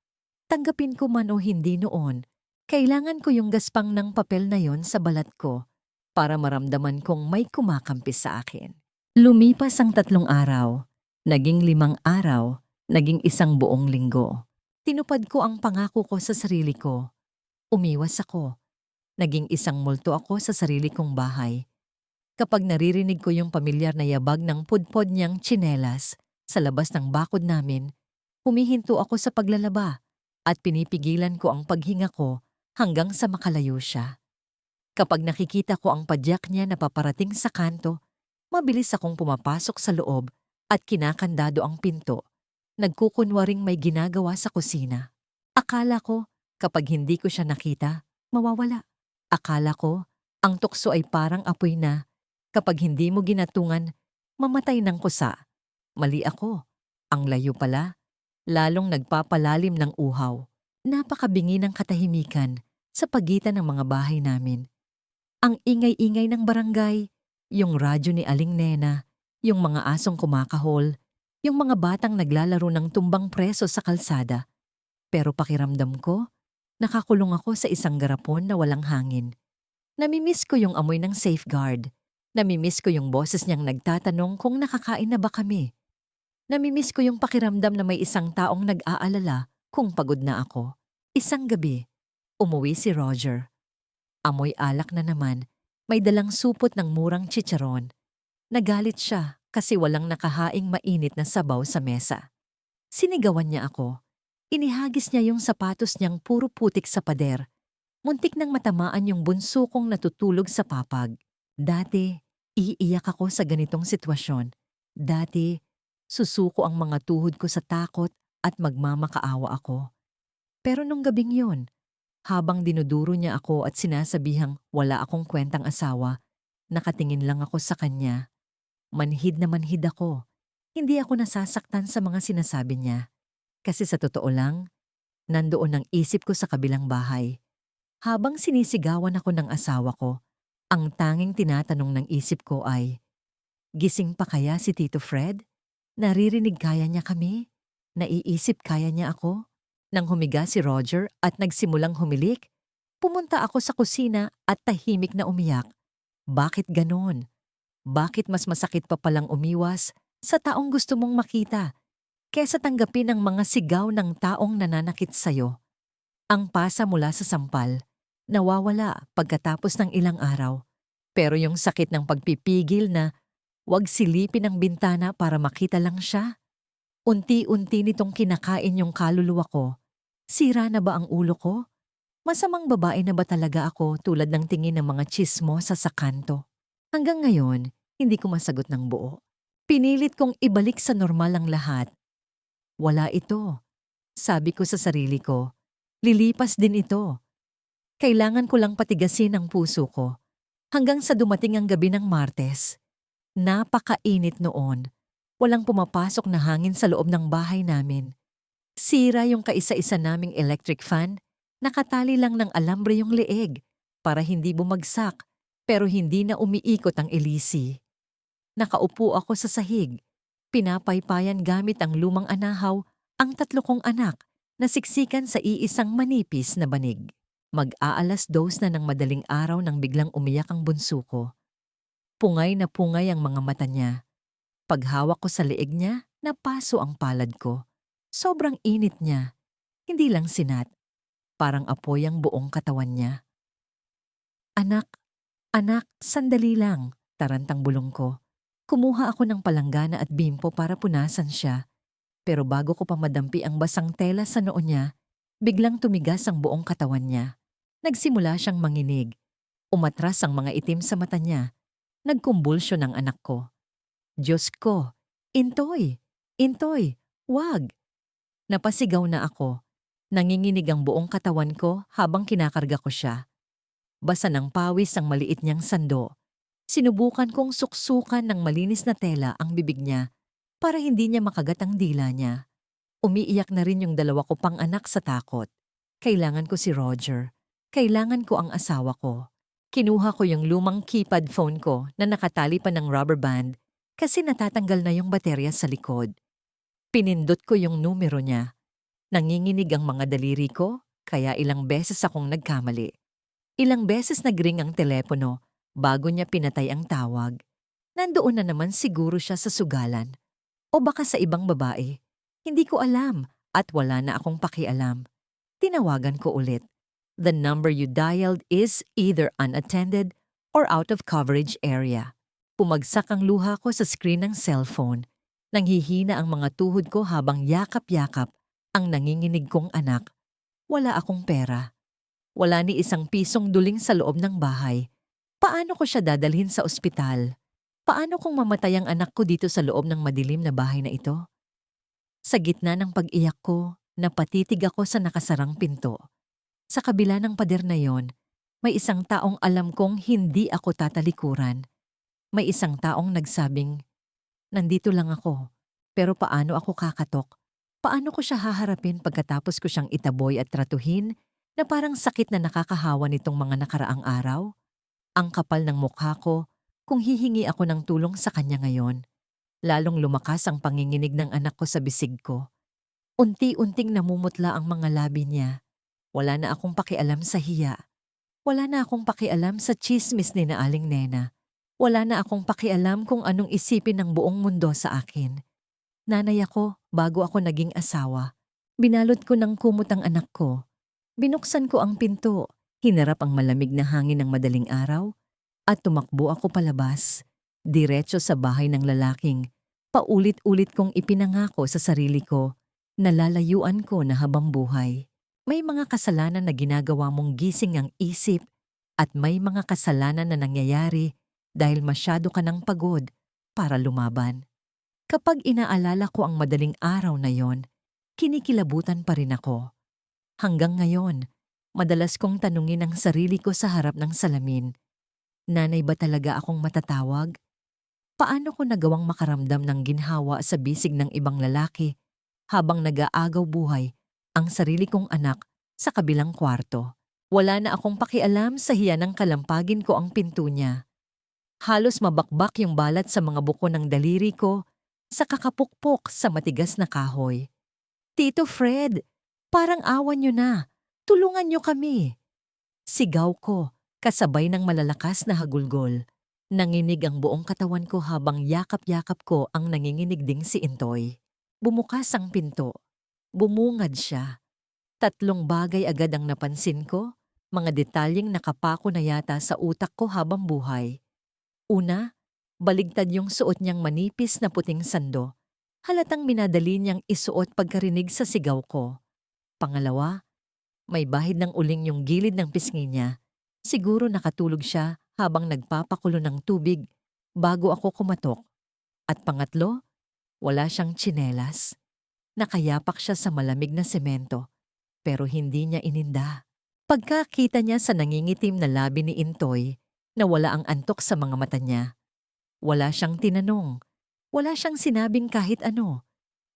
Speaker 1: Tanggapin ko man o hindi noon, kailangan ko yung gaspang ng papel na yon sa balat ko para maramdaman kong may kumakampi sa akin. Lumipas ang 3 araw, naging 5 araw, naging 1 buong linggo. Tinupad ko ang pangako ko sa sarili ko. Umiwas ako. Naging 1 multo ako sa sarili kong bahay. Kapag naririnig ko yung pamilyar na yabag ng pudpod niyang tsinelas sa labas ng bakod namin, humihinto ako sa paglalaba at pinipigilan ko ang paghinga ko hanggang sa makalayo siya. Kapag nakikita ko ang padyak niya na paparating sa kanto, mabilis akong pumapasok sa loob at kinakandado ang pinto. Nagkukunwaring may ginagawa sa kusina. Akala ko, kapag hindi ko siya nakita, mawawala. Akala ko, ang tukso ay parang apoy na. Kapag hindi mo ginatungan, mamatay ng kusa. Mali ako. Ang layo pala, lalong nagpapalalim ng uhaw. Napakabingi ng katahimikan sa pagitan ng mga bahay namin. Ang ingay-ingay ng barangay, yung radyo ni Aling Nena, yung mga asong kumakahol, yung mga batang naglalaro ng tumbang preso sa kalsada. Pero pakiramdam ko, nakakulong ako sa isang garapon na walang hangin. Namimiss ko yung amoy ng safeguard. Namimiss ko yung boses niyang nagtatanong kung nakakain na ba kami. Namimiss ko yung pakiramdam na may isang taong nag-aalala kung pagod na ako. Isang gabi, umuwi si Roger. Amoy alak na naman, may dalang supot ng murang chicharon. Nagalit siya kasi walang nakahaing mainit na sabaw sa mesa. Sinigawan niya ako. Inihagis niya yung sapatos niyang puro putik sa pader. Muntik nang matamaan yung bunso kong natutulog sa papag. Dati, iiyak ako sa ganitong sitwasyon. Dati, Susuko ang mga tuhod ko sa takot at magmamakaawa ako. Pero nung gabing yon, habang dinuduro niya ako at sinasabihang wala akong kwentang asawa, nakatingin lang ako sa kanya. Manhid na manhid ako. Hindi ako nasasaktan sa mga sinasabi niya. Kasi sa totoo lang, nandoon ang isip ko sa kabilang bahay. Habang sinisigawan ako ng asawa ko, ang tanging tinatanong ng isip ko ay, gising pa kaya si Tito Fred? Naririnig kaya niya kami? Naiisip kaya niya ako? Nang humiga si Roger at nagsimulang humilik, pumunta ako sa kusina at tahimik na umiyak. Bakit ganon? Bakit mas masakit pa palang umiwas sa taong gusto mong makita kesa tanggapin ang mga sigaw ng taong nananakit sa'yo? Ang pasa mula sa sampal, nawawala pagkatapos ng ilang araw. Pero yung sakit ng pagpipigil na wag silipin ang bintana para makita lang siya, unti-unti nitong kinakain yung kaluluwa ko. Sira na ba ang ulo ko? Masamang babae na ba talaga ako tulad ng tingin ng mga tsismosa sa kanto? Hanggang ngayon, hindi ko masagot ng buo. Pinilit kong ibalik sa normal ang lahat. Wala ito. Sabi ko sa sarili ko, lilipas din ito. Kailangan ko lang patigasin ang puso ko. Hanggang sa dumating ang gabi ng Martes. Napakainit noon. Walang pumapasok na hangin sa loob ng bahay namin. Sira yung kaisa-isa naming electric fan. Nakatali lang ng alambre yung leeg para hindi bumagsak pero hindi na umiikot ang elisi. Nakaupo ako sa sahig. Pinapaypayan gamit ang lumang anahaw ang 3 kong anak na siksikan sa iisang manipis na banig. Mag-aalas 2 na ng madaling araw nang biglang umiyak ang bunso ko. Pungay na pungay ang mga mata niya. Paghawak ko sa leeg niya, napaso ang palad ko. Sobrang init niya. Hindi lang sinat. Parang apoy ang buong katawan niya. Anak, anak, sandali lang, tarantang bulong ko. Kumuha ako ng palanggana at bimpo para punasan siya. Pero bago ko pa madampi ang basang tela sa noo niya, biglang tumigas ang buong katawan niya. Nagsimula siyang manginig. Umatras ang mga itim sa mata niya. Nagkumbulsyon ang anak ko. Diyos ko, Intoy, Intoy, wag! Napasigaw na ako. Nanginginig ang buong katawan ko habang kinakarga ko siya. Basa ng pawis ang maliit niyang sando. Sinubukan kong suksukan ng malinis na tela ang bibig niya para hindi niya makagat ang dila niya. Umiiyak na rin yung 2 ko pang anak sa takot. Kailangan ko si Roger. Kailangan ko ang asawa ko. Kinuha ko yung lumang keypad phone ko na nakatali pa ng rubber band kasi natatanggal na yung baterya sa likod. Pinindot ko yung numero niya. Nanginginig ang mga daliri ko, kaya ilang beses akong nagkamali. Ilang beses nagring ang telepono bago niya pinatay ang tawag. Nandoon na naman siguro siya sa sugalan. O baka sa ibang babae. Hindi ko alam at wala na akong pakialam. Tinawagan ko ulit. The number you dialed is either unattended or out of coverage area. Pumagsak ang luha ko sa screen ng cellphone. Nanghihina ang mga tuhod ko habang yakap-yakap ang nanginginig kong anak. Wala akong pera. Wala ni isang pisong duling sa loob ng bahay. Paano ko siya dadalhin sa ospital? Paano kung mamatay ang anak ko dito sa loob ng madilim na bahay na ito? Sa gitna ng pag-iyak ko, napatitig ako sa nakasarang pinto. Sa kabila ng pader na yon, may isang taong alam kong hindi ako tatalikuran. May isang taong nagsabing, nandito lang ako, pero paano ako kakatok? Paano ko siya haharapin pagkatapos ko siyang itaboy at tratuhin na parang sakit na nakakahawa nitong mga nakaraang araw? Ang kapal ng mukha ko kung hihingi ako ng tulong sa kanya ngayon. Lalong lumakas ang panginginig ng anak ko sa bisig ko. Unti-unting namumutla ang mga labi niya. Wala na akong pakialam sa hiya. Wala na akong pakialam sa tsismis ni na Aling Nena. Wala na akong pakialam kung anong isipin ng buong mundo sa akin. Nanay ako bago ako naging asawa. Binalot ko ng kumot ang anak ko. Binuksan ko ang pinto, hinarap ang malamig na hangin ng madaling araw, at tumakbo ako palabas, diretso sa bahay ng lalaking. Paulit-ulit kong ipinangako sa sarili ko na lalayuan ko na habang buhay. May mga kasalanan na ginagawa mong gising ang isip at may mga kasalanan na nangyayari dahil masyado ka ng pagod para lumaban. Kapag inaalala ko ang madaling araw na yon, kinikilabutan pa rin ako. Hanggang ngayon, madalas kong tanungin ang sarili ko sa harap ng salamin. Nanay ba talaga akong matatawag? Paano ko nagawang makaramdam ng ginhawa sa bisig ng ibang lalaki habang nag-aagaw buhay ang sarili kong anak sa kabilang kwarto? Wala na akong pakialam sa hiya ng kalampagin ko ang pinto niya. Halos mabakbak yung balat sa mga buko ng daliri ko sa kakapukpok sa matigas na kahoy. Tito Fred, parang awan niyo na. Tulungan niyo kami. Sigaw ko, kasabay ng malalakas na hagulgol. Nanginig ang buong katawan ko habang yakap-yakap ko ang nanginginig ding si Intoy. Bumukas ang pinto. Bumungad siya. Tatlong bagay agad ang napansin ko, mga detalyeng nakapako na yata sa utak ko habang buhay. Una, baligtad yung suot niyang manipis na puting sando. Halatang minadali niyang isuot pagkarinig sa sigaw ko. Pangalawa, may bahid ng uling yung gilid ng pisngi niya. Siguro nakatulog siya habang nagpapakulo ng tubig bago ako kumatok. At pangatlo, wala siyang tsinelas. Nakayapak siya sa malamig na semento, pero hindi niya ininda. Pagkakita niya sa nangingitim na labi ni Intoy, nawala ang antok sa mga mata niya. Wala siyang tinanong. Wala siyang sinabing kahit ano.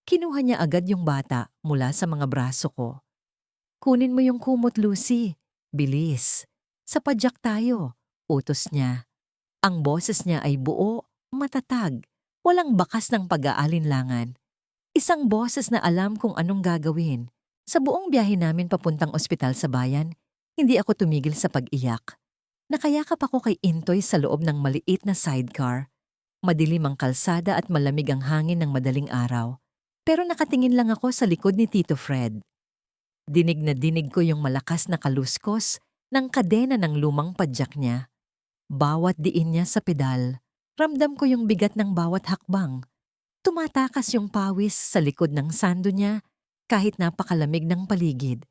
Speaker 1: Kinuha niya agad yung bata mula sa mga braso ko. Kunin mo yung kumot, Lucy. Bilis. Sa padyak tayo. Utos niya. Ang boses niya ay buo, matatag. Walang bakas ng pag-aalinlangan. Isang boses na alam kung anong gagawin. Sa buong biyahe namin papuntang ospital sa bayan, hindi ako tumigil sa pag-iyak. Nakayakap ako kay Intoy sa loob ng maliit na sidecar. Madilim ang kalsada at malamig ang hangin ng madaling araw. Pero nakatingin lang ako sa likod ni Tito Fred. Dinig na dinig ko yung malakas na kaluskos ng kadena ng lumang padyak niya. Bawat diin niya sa pedal, ramdam ko yung bigat ng bawat hakbang. Tumatakas yung pawis sa likod ng sando niya kahit napakalamig ng paligid.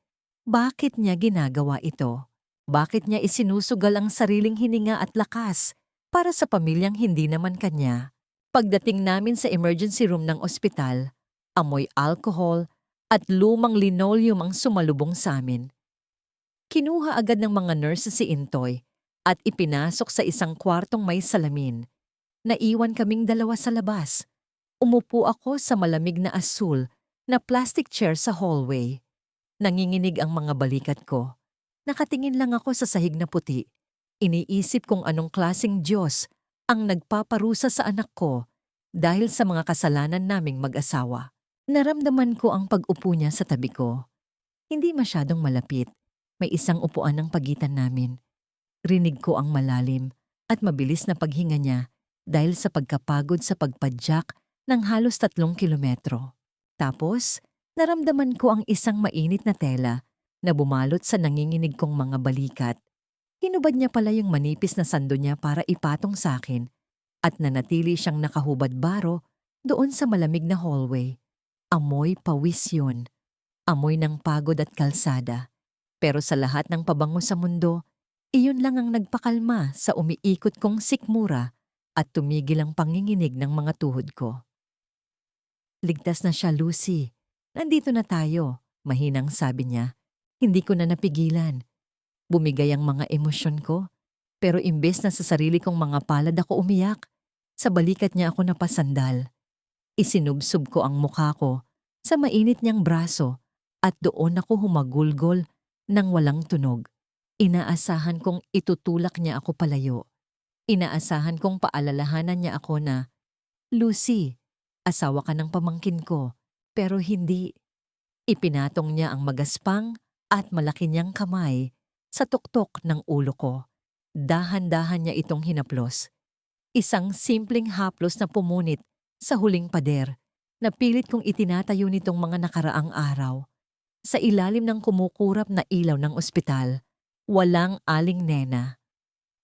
Speaker 1: Bakit niya ginagawa ito? Bakit niya isinusugal ang sariling hininga at lakas para sa pamilyang hindi naman kanya? Pagdating namin sa emergency room ng ospital, amoy alcohol at lumang linoleum ang sumalubong sa amin. Kinuha agad ng mga nurses si Intoy at ipinasok sa isang kwartong may salamin. Naiwan kaming dalawa sa labas. Umupo ako sa malamig na asul na plastic chair sa hallway. Nanginginig ang mga balikat ko. Nakatingin lang ako sa sahig na puti. Iniisip kung anong klaseng Diyos ang nagpaparusa sa anak ko dahil sa mga kasalanan naming mag-asawa. Naramdaman ko ang pag-upo niya sa tabi ko. Hindi masyadong malapit. May isang upuan ng pagitan namin. Rinig ko ang malalim at mabilis na paghinga niya dahil sa pagkapagod sa pagpadyak ng halos 3 kilometro. Tapos, naramdaman ko ang isang mainit na tela na bumalot sa nanginginig kong mga balikat. Hinubad niya pala yung manipis na sando niya para ipatong sa akin at nanatili siyang nakahubad baro doon sa malamig na hallway. Amoy pawis yun. Amoy ng pagod at kalsada. Pero sa lahat ng pabango sa mundo, iyon lang ang nagpakalma sa umiikot kong sikmura at tumigil ang panginginig ng mga tuhod ko. Ligtas na siya, Lucy. Nandito na tayo, mahinang sabi niya. Hindi ko na napigilan. Bumigay ang mga emosyon ko, pero imbes na sa sarili kong mga palad ako umiyak, sa balikat niya ako napasandal. Isinubsob ko ang mukha ko sa mainit niyang braso at doon ako humagulgol ng walang tunog. Inaasahan kong itutulak niya ako palayo. Inaasahan kong paalalahanan niya ako na, Lucy, asawa ka ng pamangkin ko, pero hindi. Ipinatong niya ang magaspang at malaki niyang kamay sa tuktok ng ulo ko. Dahan-dahan niya itong hinaplos. Isang simpleng haplos na pumunit sa huling pader na pilit kong itinatayo nitong mga nakaraang araw. Sa ilalim ng kumukurap na ilaw ng ospital, walang Aling Nena.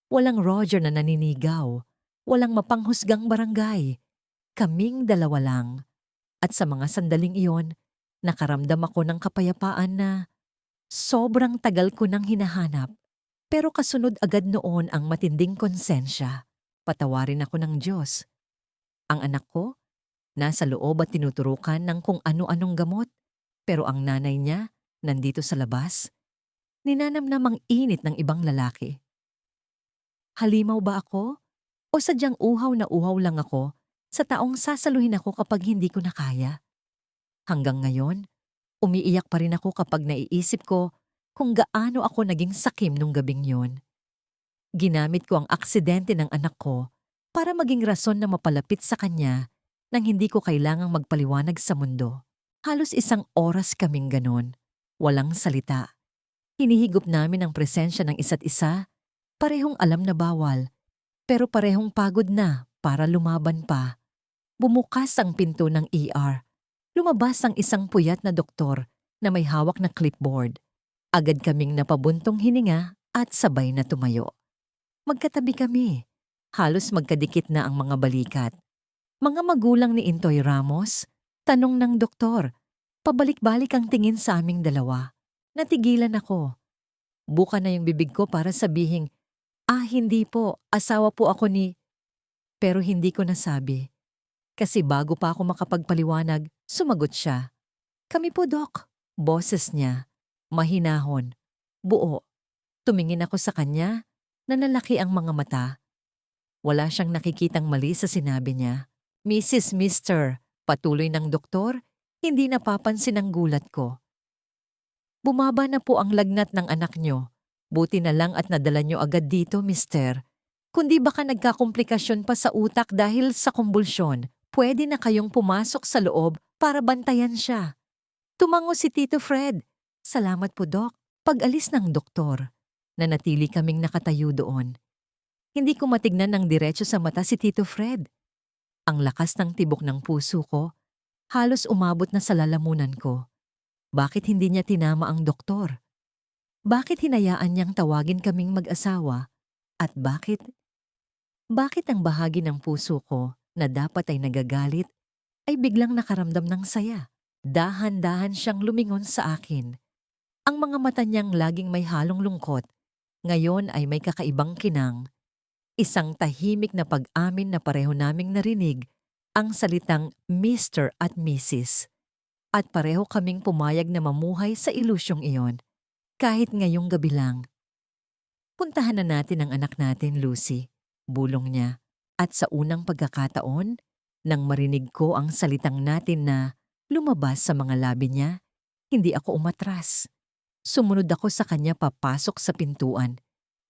Speaker 1: Walang Roger na naninigaw. Walang mapanghusgang barangay. Kaming dalawa lang. At sa mga sandaling iyon, nakaramdam ako ng kapayapaan na sobrang tagal ko nang hinahanap. Pero kasunod agad noon ang matinding konsensya. Patawarin ako ng Diyos. Ang anak ko, Nasa loob at tinuturukan ng kung ano-anong gamot. Pero ang nanay niya, nandito sa labas, ninanamnam ang init ng ibang lalaki. Halimaw ba ako? O sadyang uhaw na uhaw lang ako sa taong sasaluhin ako kapag hindi ko na kaya? Hanggang ngayon, umiiyak pa rin ako kapag naiisip ko kung gaano ako naging sakim nung gabing yon. Ginamit ko ang aksidente ng anak ko para maging rason na mapalapit sa kanya nang hindi ko kailangang magpaliwanag sa mundo. Halos 1 oras kaming ganon. Walang salita. Hinihigop namin ang presensya ng isa't isa, parehong alam na bawal, pero parehong pagod na para lumaban pa. Bumukas ang pinto ng ER. Lumabas ang isang puyat na doktor na may hawak na clipboard. Agad kaming napabuntong hininga at sabay na tumayo. Magkatabi kami. Halos magkadikit na ang mga balikat. Mga magulang ni Intoy Ramos, tanong ng doktor. Pabalik-balik ang tingin sa aming dalawa. Natigilan ako. Buka na yung bibig ko para sabihing, hindi po, asawa po ako ni... Pero hindi ko nasabi. Kasi bago pa ako makapagpaliwanag, sumagot siya. Kami po, Dok. Boses niya. Mahinahon. Buo. Tumingin ako sa kanya, nanalaki ang mga mata. Wala siyang nakikitang mali sa sinabi niya. Mrs. Mister, patuloy ng doktor, hindi napapansin ang gulat ko. Bumaba na po ang lagnat ng anak niyo. Buti na lang at nadala niyo agad dito, mister. Kundi baka nagkakomplikasyon pa sa utak dahil sa kumbulsyon, pwede na kayong pumasok sa loob para bantayan siya. Tumango si Tito Fred. Salamat po, Dok. Pag-alis ng doktor, nanatili kaming nakatayo doon. Hindi ko matignan ng diretso sa mata si Tito Fred. Ang lakas ng tibok ng puso ko, halos umabot na sa lalamunan ko. Bakit hindi niya tinama ang doktor? Bakit hinayaan niyang tawagin kaming mag-asawa? At bakit ang bahagi ng puso ko na dapat ay nagagalit ay biglang nakaramdam ng saya? Dahan-dahan siyang lumingon sa akin. Ang mga mata niyang laging may halong lungkot, ngayon ay may kakaibang kinang. Isang tahimik na pag-amin na pareho naming narinig ang salitang Mr. at Mrs. At pareho kaming pumayag na mamuhay sa ilusyong iyon. Kahit ngayong gabi lang. Puntahan na natin ang anak natin, Lucy. Bulong niya. At sa unang pagkakataon, nang marinig ko ang salitang natin na lumabas sa mga labi niya, hindi ako umatras. Sumunod ako sa kanya papasok sa pintuan.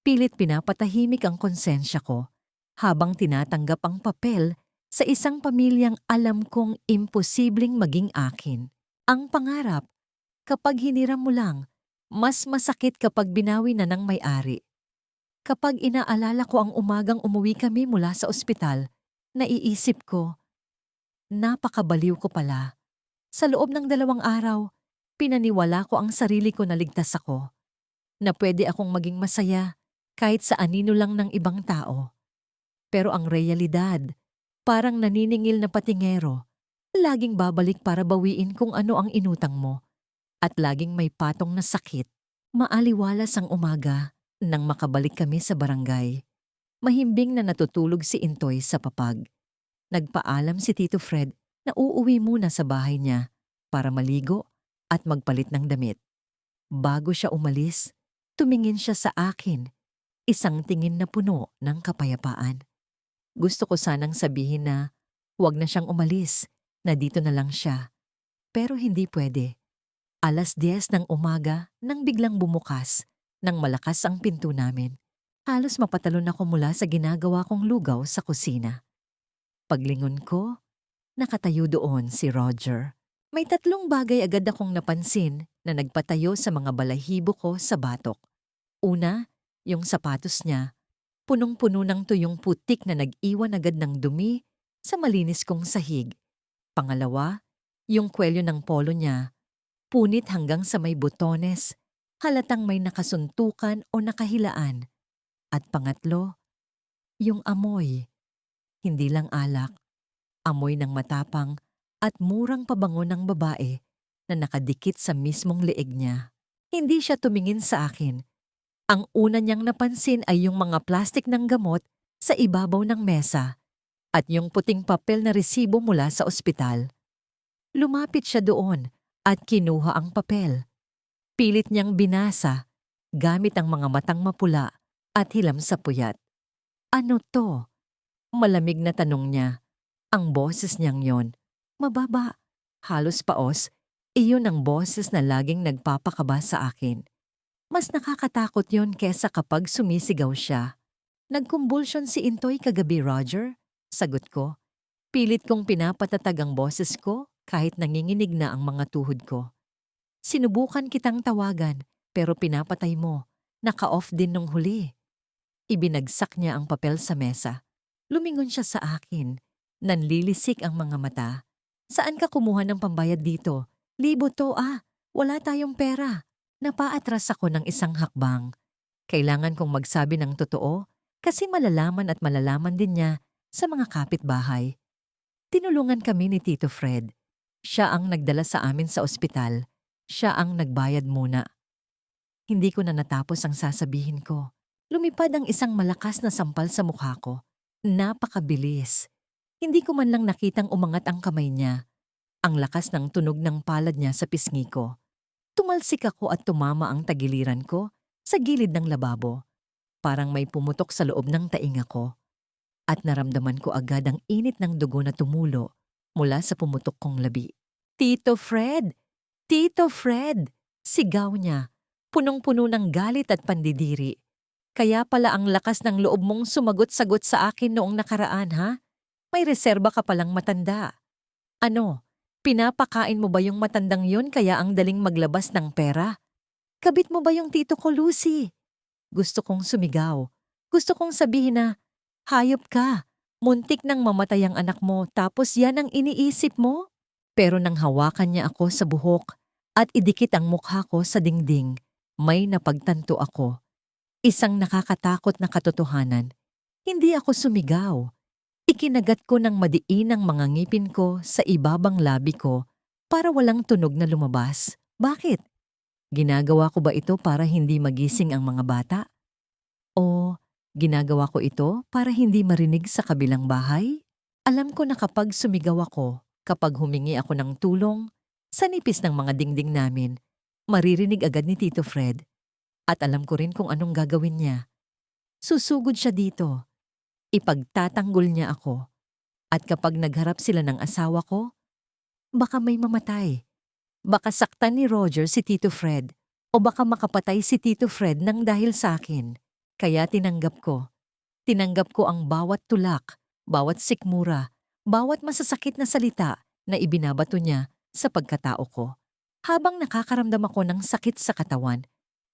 Speaker 1: Pilit pinapatahimik ang konsensya ko habang tinatanggap ang papel sa isang pamilyang alam kong imposibleng maging akin. Ang pangarap, kapag hiniram mo lang, mas masakit kapag binawi na ng may-ari. Kapag inaalala ko ang umagang umuwi kami mula sa ospital, naiisip ko, napakabaliw ko pala. Sa loob ng 2 araw, pinaniwala ko ang sarili ko na ligtas ako, na pwede akong maging masaya kahit sa anino lang ng ibang tao. Pero ang realidad, parang naniningil na patingero, laging babalik para bawiin kung ano ang inutang mo. At laging may patong na sakit. Maaliwalas ang umaga nang makabalik kami sa barangay. Mahimbing na natutulog si Intoy sa papag. Nagpaalam si Tito Fred na uuwi muna sa bahay niya para maligo at magpalit ng damit. Bago siya umalis, tumingin siya sa akin. Isang tingin na puno ng kapayapaan. Gusto ko sanang sabihin na huwag na siyang umalis, na dito na lang siya. Pero hindi pwede. 10:00 ng umaga nang biglang bumukas nang malakas ang pinto namin. Halos mapatalon ako mula sa ginagawa kong lugaw sa kusina. Paglingon ko, nakatayo doon si Roger. May 3 bagay agad akong napansin na nagpatayo sa mga balahibo ko sa batok. Una, yung sapatos niya, punong-puno ng tuyong putik na nag-iwan agad ng dumi sa malinis kong sahig. Pangalawa, yung kwelyo ng polo niya, punit hanggang sa may butones, halatang may nakasuntukan o nakahilaan. At pangatlo, yung amoy. Hindi lang alak, amoy ng matapang at murang pabango ng babae na nakadikit sa mismong leeg niya. Hindi siya tumingin sa akin. Ang una niyang napansin ay yung mga plastik ng gamot sa ibabaw ng mesa at yung puting papel na resibo mula sa ospital. Lumapit siya doon at kinuha ang papel. Pilit niyang binasa gamit ang mga matang mapula at hilam sa puyat. Ano to? Malamig na tanong niya. Ang boses niyang yon, mababa, halos paos, iyon ang boses na laging nagpapakaba sa akin. Mas nakakatakot yon kesa kapag sumisigaw siya. Nagkumbulsyon si Intoy kagabi, Roger? Sagot ko. Pilit kong pinapatatag ang boses ko kahit nanginginig na ang mga tuhod ko. Sinubukan kitang tawagan pero pinapatay mo. Naka-off din nung huli. Ibinagsak niya ang papel sa mesa. Lumingon siya sa akin. Nanlilisik ang mga mata. Saan ka kumuha ng pambayad dito? Libo to Wala tayong pera. Napaatras ako ng isang hakbang. Kailangan kong magsabi ng totoo kasi malalaman at malalaman din niya sa mga kapitbahay. Tinulungan kami ni Tito Fred. Siya ang nagdala sa amin sa ospital. Siya ang nagbayad muna. Hindi ko na natapos ang sasabihin ko. Lumipad ang isang malakas na sampal sa mukha ko. Napakabilis. Hindi ko man lang nakitang umangat ang kamay niya. Ang lakas ng tunog ng palad niya sa pisngi ko. Tumalsik ako at tumama ang tagiliran ko sa gilid ng lababo. Parang may pumutok sa loob ng tainga ko. At naramdaman ko agad ang init ng dugo na tumulo mula sa pumutok kong labi. Tito Fred! Tito Fred! Sigaw niya. Punong-puno ng galit at pandidiri. Kaya pala ang lakas ng loob mong sumagot-sagot sa akin noong nakaraan, ha? May reserba ka palang matanda. Ano? Pinapakain mo ba yung matandang yun kaya ang daling maglabas ng pera? Kabit mo ba yung tito ko, Lucy? Gusto kong sumigaw. Gusto kong sabihin na, hayop ka. Muntik nang mamatay ang anak mo tapos yan ang iniisip mo? Pero nang hawakan niya ako sa buhok at idikit ang mukha ko sa dingding, may napagtanto ako. Isang nakakatakot na katotohanan. Hindi ako sumigaw. Ikinagat ko ng madiin ang mga ngipin ko sa ibabang labi ko para walang tunog na lumabas. Bakit? Ginagawa ko ba ito para hindi magising ang mga bata? O ginagawa ko ito para hindi marinig sa kabilang bahay? Alam ko na kapag sumigaw ako, kapag humingi ako ng tulong, sa nipis ng mga dingding namin, maririnig agad ni Tito Fred. At alam ko rin kung anong gagawin niya. Susugod siya dito. Ipagtatanggol niya ako. At kapag nagharap sila ng asawa ko, baka may mamatay. Baka saktan ni Roger si Tito Fred o baka makapatay si Tito Fred nang dahil sa akin. Kaya tinanggap ko. Tinanggap ko ang bawat tulak, bawat sikmura, bawat masasakit na salita na ibinabato niya sa pagkatao ko. Habang nakakaramdam ako ng sakit sa katawan,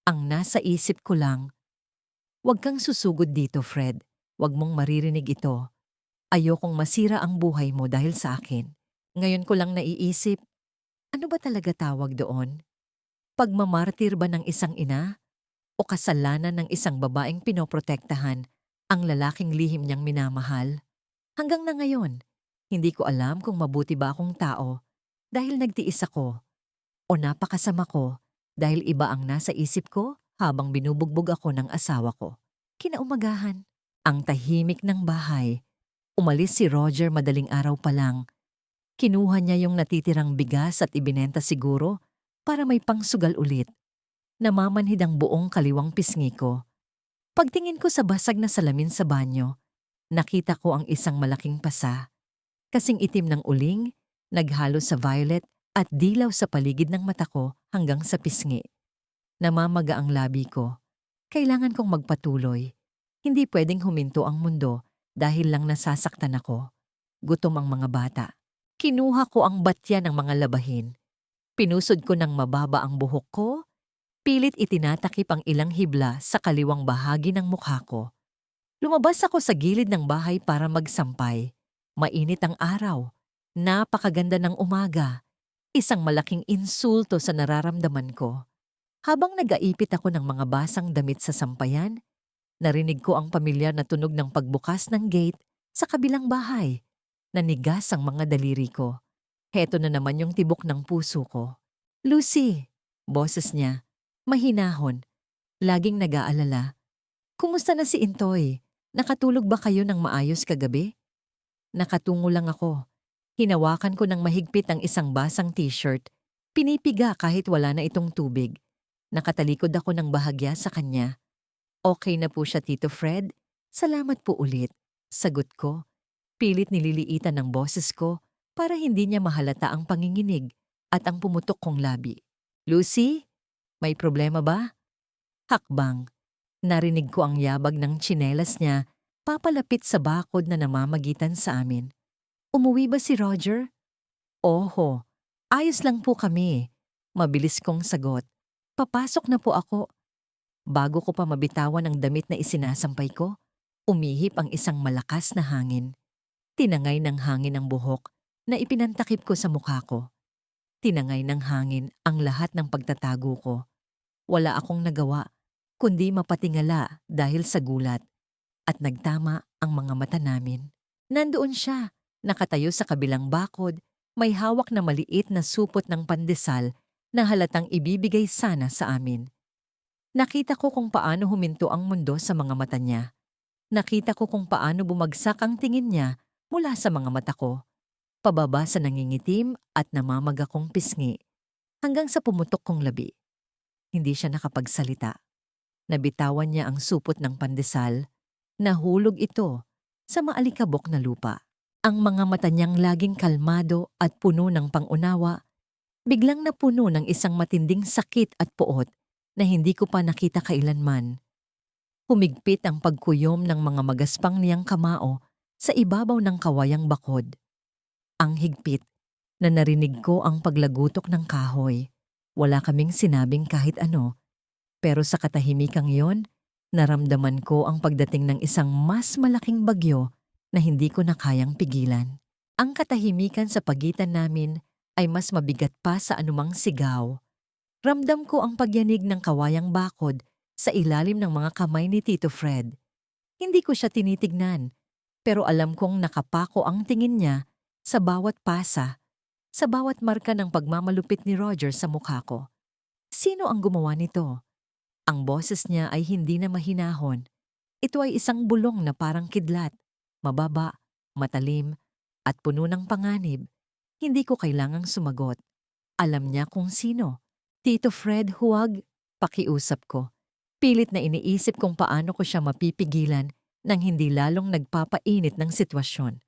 Speaker 1: ang nasa isip ko lang, huwag kang susugod dito, Fred. Huwag mong maririnig ito. Ayokong masira ang buhay mo dahil sa akin. Ngayon ko lang naiisip, ano ba talaga tawag doon? Pagmamartir ba ng isang ina? O kasalanan ng isang babaeng pinoprotektahan ang lalaking lihim niyang minamahal? Hanggang na ngayon, hindi ko alam kung mabuti ba akong tao dahil nagtiis ako o napakasama ko dahil iba ang nasa isip ko habang binubugbog ako ng asawa ko. Kinaumagahan, ang tahimik ng bahay. Umalis si Roger madaling araw pa lang. Kinuha niya yung natitirang bigas at ibinenta siguro para may pangsugal ulit. Namamanhid ang buong kaliwang pisngi ko. Pagtingin ko sa basag na salamin sa banyo, nakita ko ang isang malaking pasa. Kasing itim ng uling, naghalo sa violet at dilaw sa paligid ng mata ko hanggang sa pisngi. Namamaga ang labi ko. Kailangan kong magpatuloy. Hindi pwedeng huminto ang mundo dahil lang nasasaktan ako. Gutom ang mga bata. Kinuha ko ang batya ng mga labahin. Pinusod ko ng mababa ang buhok ko. Pilit itinatakip ang ilang hibla sa kaliwang bahagi ng mukha ko. Lumabas ako sa gilid ng bahay para magsampay. Mainit ang araw. Napakaganda ng umaga. Isang malaking insulto sa nararamdaman ko. Habang nag-aipit ako ng mga basang damit sa sampayan, narinig ko ang pamilyar na tunog ng pagbukas ng gate sa kabilang bahay. Nanigas ang mga daliri ko. Heto na naman yung tibok ng puso ko. Lucy, boses niya, mahinahon, laging nag-aalala. Kumusta na si Intoy? Nakatulog ba kayo ng maayos kagabi? Nakatungo lang ako. Hinawakan ko ng mahigpit ang isang basang t-shirt. Pinipiga kahit wala na itong tubig. Nakatalikod ako ng bahagya sa kanya. Okay na po siya, Tito Fred. Salamat po ulit. Sagot ko. Pilit nililiitan ng boses ko para hindi niya mahalata ang panginginig at ang pumutok kong labi. Lucy, may problema ba? Hakbang. Narinig ko ang yabag ng tsinelas niya papalapit sa bakod na namamagitan sa amin. Umuwi ba si Roger? Oho, ayos lang po kami. Mabilis kong sagot. Papasok na po ako. Bago ko pa mabitawan ang damit na isinasampay ko, umihip ang isang malakas na hangin. Tinangay ng hangin ang buhok na ipinantakip ko sa mukha ko. Tinangay ng hangin ang lahat ng pagtatago ko. Wala akong nagawa, kundi mapatingala dahil sa gulat. At nagtama ang mga mata namin. Nandoon siya, nakatayo sa kabilang bakod, may hawak na maliit na supot ng pandesal na halatang ibibigay sana sa amin. Nakita ko kung paano huminto ang mundo sa mga mata niya. Nakita ko kung paano bumagsak ang tingin niya mula sa mga mata ko, pababa sa nangingitim at namamaga kong pisngi, hanggang sa pumutok kong labi. Hindi siya nakapagsalita. Nabitawan niya ang supot ng pandesal. Nahulog ito sa maalikabok na lupa. Ang mga mata niyang laging kalmado at puno ng pangunawa, biglang napuno ng isang matinding sakit at puot na hindi ko pa nakita kailanman. Humigpit ang pagkuyom ng mga magaspang niyang kamao sa ibabaw ng kawayang bakod. Ang higpit na narinig ko ang paglagutok ng kahoy. Wala kaming sinabing kahit ano, pero sa katahimikang yon, naramdaman ko ang pagdating ng isang mas malaking bagyo na hindi ko na kayang pigilan. Ang katahimikan sa pagitan namin ay mas mabigat pa sa anumang sigaw. Ramdam ko ang pagyanig ng kawayang bakod sa ilalim ng mga kamay ni Tito Fred. Hindi ko siya tinitignan, pero alam kong nakapako ang tingin niya sa bawat pasa, sa bawat marka ng pagmamalupit ni Roger sa mukha ko. Sino ang gumawa nito? Ang boses niya ay hindi na mahinahon. Ito ay isang bulong na parang kidlat, mababa, matalim, at puno ng panganib. Hindi ko kailangang sumagot. Alam niya kung sino. Tito Fred, huwag. Pakiusap ko. Pilit na iniisip kung paano ko siya mapipigilan nang hindi lalong nagpapainit ng sitwasyon.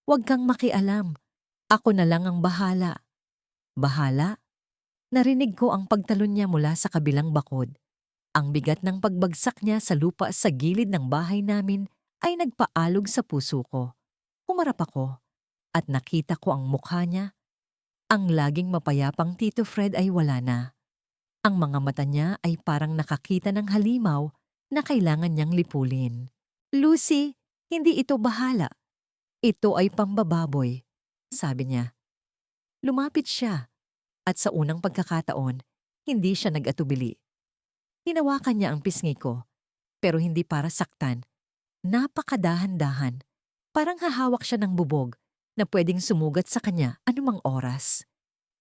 Speaker 1: Huwag kang makialam. Ako na lang ang bahala. Bahala? Narinig ko ang pagtalon niya mula sa kabilang bakod. Ang bigat ng pagbagsak niya sa lupa sa gilid ng bahay namin ay nagpaalog sa puso ko. Humarap ako at nakita ko ang mukha niya. Ang laging mapayapang Tito Fred ay wala na. Ang mga mata niya ay parang nakakita ng halimaw na kailangan niyang lipulin. Lucy, hindi ito bahala. Ito ay pambababoy, sabi niya. Lumapit siya at sa unang pagkakataon, hindi siya nag-atubili. Hinawakan niya ang pisngi ko, pero hindi para saktan. Napakadahan-dahan. Parang hahawak siya ng bubog na pwedeng sumugat sa kanya anumang oras.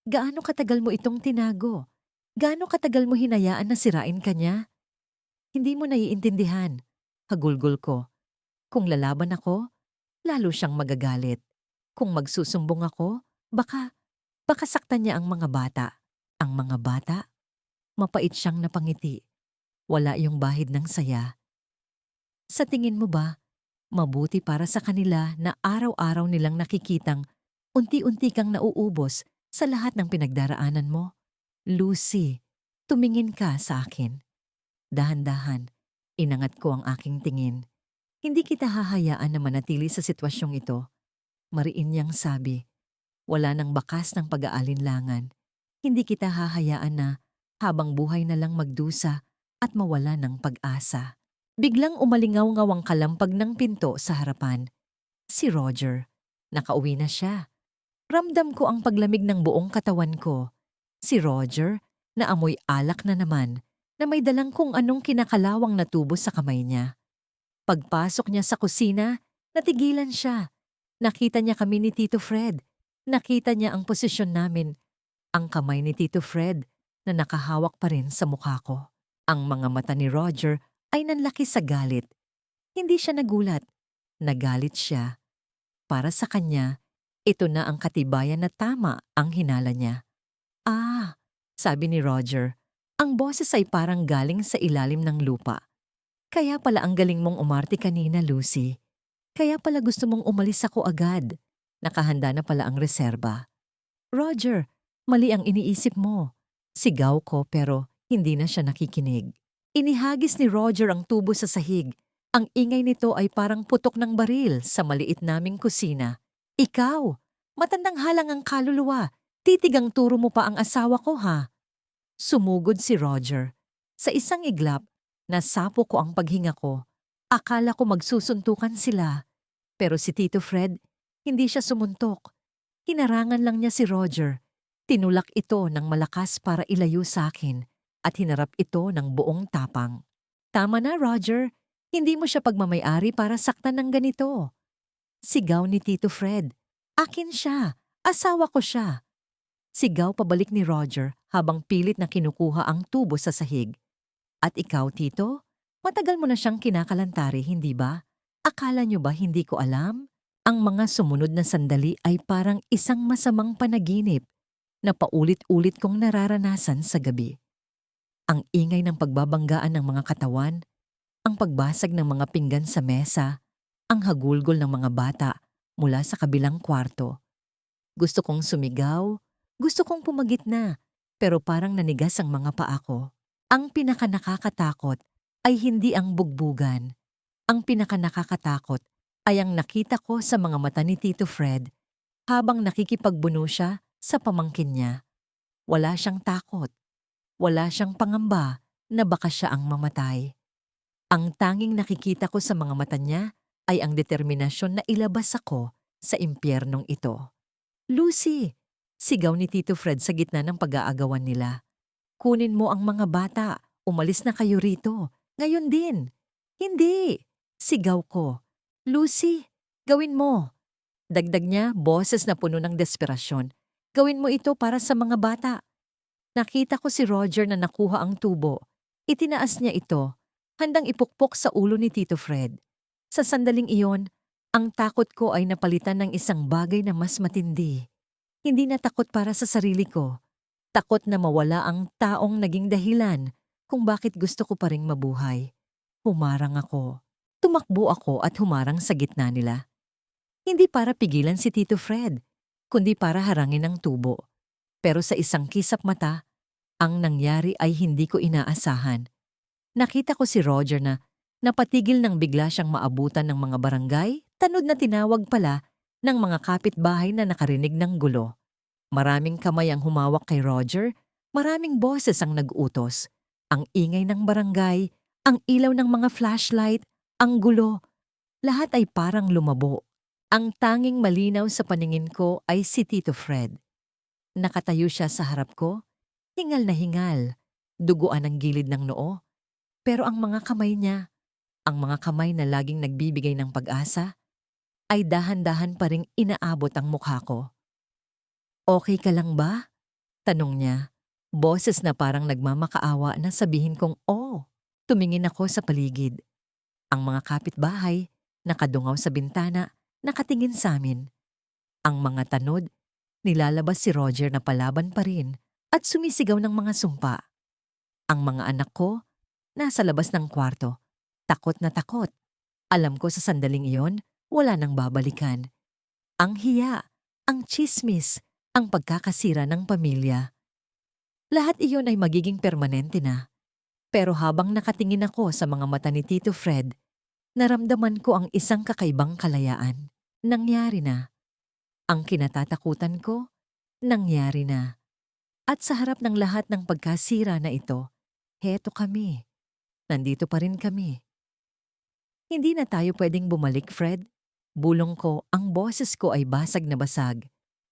Speaker 1: Gaano katagal mo itong tinago? Gaano katagal mo hinayaan na sirain ka niya? Hindi mo naiintindihan. Hagulgol ko. Kung lalaban ako, lalo siyang magagalit. Kung magsusumbong ako, baka saktan niya ang mga bata. Ang mga bata? Mapait siyang napangiti. Wala iyong bahid ng saya. Sa tingin mo ba, mabuti para sa kanila na araw-araw nilang nakikitang unti-unti kang nauubos sa lahat ng pinagdaraanan mo? Lucy, tumingin ka sa akin. Dahan-dahan, inangat ko ang aking tingin. Hindi kita hahayaan na manatili sa sitwasyong ito. Mariin niyang sabi, wala nang bakas ng pag-aalinlangan. Hindi kita hahayaan na habang buhay na lang magdusa at mawala ng pag-asa. Biglang umalingaw-ngaw ang kalampag ng pinto sa harapan. Si Roger. Nakauwi na siya. Ramdam ko ang paglamig ng buong katawan ko. Si Roger, na amoy alak na naman, na may dalang kung anong kinakalawang na tubo sa kamay niya. Pagpasok niya sa kusina, natigilan siya. Nakita niya kami ni Tito Fred. Nakita niya ang posisyon namin. Ang kamay ni Tito Fred na nakahawak pa rin sa mukha ko. Ang mga mata ni Roger ay nanlaki sa galit. Hindi siya nagulat. Nagalit siya. para sa kanya, ito na ang katibayan na tama ang hinala niya. Ah, sabi ni Roger, ang boses ay parang galing sa ilalim ng lupa. Kaya pala ang galing mong umarte kanina, Lucy. Kaya pala gusto mong umalis ako agad. Nakahanda na pala ang reserba. Roger, mali ang iniisip mo. Sigaw ko pero hindi na siya nakikinig. Inihagis ni Roger ang tubo sa sahig. Ang ingay nito ay parang putok ng baril sa maliit naming kusina. Ikaw, matandang halang ang kaluluwa. Titigang turo mo pa ang asawa ko, ha? Sumugod si Roger. Sa isang iglap, nasapo ko ang paghinga ko. Akala ko magsusuntukan sila. Pero si Tito Fred, hindi siya sumuntok. Hinarangan lang niya si Roger. Tinulak ito ng malakas para ilayo sa akin at hinarap ito ng buong tapang. Tama na, Roger. Hindi mo siya pagmamayari para saktan ng ganito. Sigaw ni Tito Fred. Akin siya. Asawa ko siya. Sigaw pabalik ni Roger habang pilit na kinukuha ang tubo sa sahig. At ikaw, Tito? Matagal mo na siyang kinakalantari, hindi ba? Akala niyo ba hindi ko alam? Ang mga sumunod na sandali ay parang isang masamang panaginip na paulit-ulit kong nararanasan sa gabi. Ang ingay ng pagbabanggaan ng mga katawan, ang pagbasag ng mga pinggan sa mesa, ang hagulgol ng mga bata mula sa kabilang kwarto. Gusto kong sumigaw, gusto kong pumagitna, pero parang nanigas ang mga paa ko. Ang pinakanakakatakot ay hindi ang bugbugan. Ang pinakanakakatakot ay ang nakita ko sa mga mata ni Tito Fred habang nakikipagbuno siya sa pamangkin niya. Wala siyang takot. Wala siyang pangamba na baka siya ang mamatay. Ang tanging nakikita ko sa mga mata niya ay ang determinasyon na ilabas ako sa impyernong ito. Lucy! Sigaw ni Tito Fred sa gitna ng pag-aagawan nila. Kunin mo ang mga bata. Umalis na kayo rito. Ngayon din. Hindi! Sigaw ko. Lucy, gawin mo. Dagdag niya, boses na puno ng desperasyon. Gawin mo ito para sa mga bata. Nakita ko si Roger na nakuha ang tubo. Itinaas niya ito, handang ipukpok sa ulo ni Tito Fred. Sa sandaling iyon, ang takot ko ay napalitan ng isang bagay na mas matindi. Hindi na takot para sa sarili ko. Takot na mawala ang taong naging dahilan kung bakit gusto ko pa ring mabuhay. Humarang ako. Tumakbo ako at humarang sa gitna nila. Hindi para pigilan si Tito Fred, kundi para harangin ang tubo. Pero sa isang kisap mata, ang nangyari ay hindi ko inaasahan. Nakita ko si Roger na napatigil nang bigla siyang maabutan ng mga barangay, tanod na tinawag pala ng mga kapitbahay na nakarinig ng gulo. Maraming kamay ang humawak kay Roger, maraming boses ang nag-utos. Ang ingay ng barangay, ang ilaw ng mga flashlight, ang gulo, lahat ay parang lumabo. Ang tanging malinaw sa paningin ko ay si Tito Fred. Nakatayo siya sa harap ko, hingal na hingal, duguan ang gilid ng noo. Pero ang mga kamay niya, ang mga kamay na laging nagbibigay ng pag-asa, ay dahan-dahan pa ring inaabot ang mukha ko. Okay ka lang ba? Tanong niya. Boses na parang nagmamakaawa na sabihin kong Tumingin ako sa paligid. Ang mga kapitbahay, nakadungaw sa bintana, nakatingin sa amin. Ang mga tanod, nilalabas si Roger na palaban pa rin at sumisigaw ng mga sumpa. Ang mga anak ko, nasa labas ng kwarto, takot na takot. Alam ko sa sandaling iyon, wala nang babalikan. Ang hiya, ang tsismis, ang pagkakasira ng pamilya. Lahat iyon ay magiging permanente na. Pero habang nakatingin ako sa mga mata ni Tito Fred, naramdaman ko ang isang kakaibang kalayaan. Nangyari na. Ang kinatatakutan ko, nangyari na. At sa harap ng lahat ng pagkasira na ito, heto kami. Nandito pa rin kami. Hindi na tayo pwedeng bumalik, Fred. Bulong ko, ang boses ko ay basag na basag.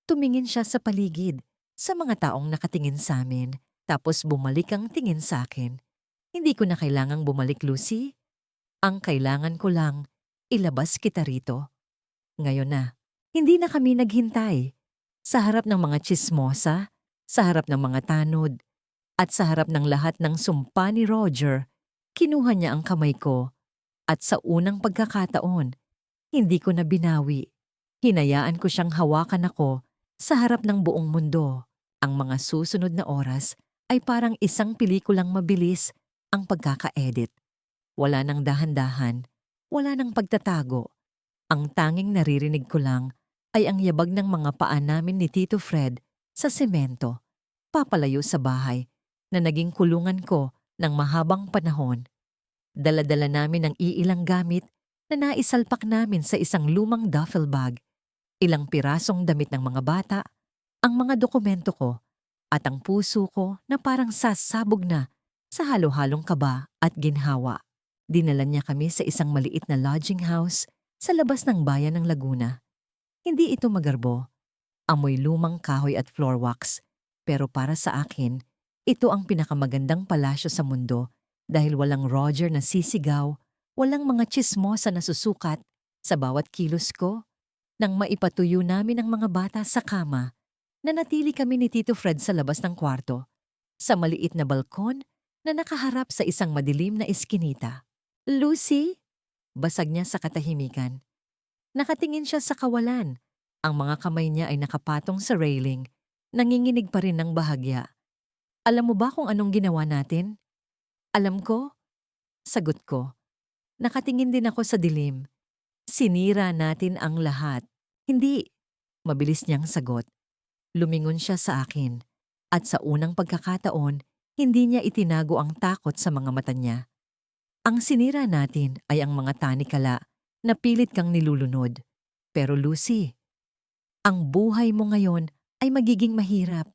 Speaker 1: Tumingin siya sa paligid, sa mga taong nakatingin sa amin, tapos bumalik ang tingin sa akin. Hindi ko na kailangang bumalik, Lucy. Ang kailangan ko lang, ilabas kita rito. Ngayon na, hindi na kami naghintay. Sa harap ng mga tsismosa, sa harap ng mga tanod, at sa harap ng lahat ng sumpa ni Roger, kinuha niya ang kamay ko. At sa unang pagkakataon, hindi ko na binawi. Hinayaan ko siyang hawakan ako sa harap ng buong mundo. Ang mga susunod na oras ay parang isang pelikulang mabilis ang pagkaka-edit. Wala nang dahan-dahan, wala nang pagtatago. Ang tanging naririnig ko lang ay ang yabag ng mga paa namin ni Tito Fred sa semento, papalayo sa bahay na naging kulungan ko ng mahabang panahon. Dala-dala namin ang iilang gamit na naisalpak namin sa isang lumang duffel bag, ilang pirasong damit ng mga bata, ang mga dokumento ko, at ang puso ko na parang sasabog na sa halo-halong kaba at ginhawa. Dinala niya kami sa isang maliit na lodging house sa labas ng bayan ng Laguna. Hindi ito magarbo, amoy lumang kahoy at floor wax, pero para sa akin, ito ang pinakamagandang palasyo sa mundo dahil walang Roger na sisigaw, walang mga tsismosa na susukat sa bawat kilos ko. Nang maipatuyo namin ang mga bata sa kama, nanatili kami ni Tito Fred sa labas ng kwarto, sa maliit na balkon na nakaharap sa isang madilim na eskinita. "Lucy?" Basag niya sa katahimikan. Nakatingin siya sa kawalan. Ang mga kamay niya ay nakapatong sa railing. Nanginginig pa rin ng bahagya. "Alam mo ba kung anong ginawa natin?" "Alam ko," sagot ko. Nakatingin din ako sa dilim. "Sinira natin ang lahat." "Hindi," mabilis niyang sagot. Lumingon siya sa akin. At sa unang pagkakataon, hindi niya itinago ang takot sa mga mata niya. "Ang sinira natin ay ang mga tanikala na pilit kang nilulunod. Pero Lucy, ang buhay mo ngayon ay magiging mahirap.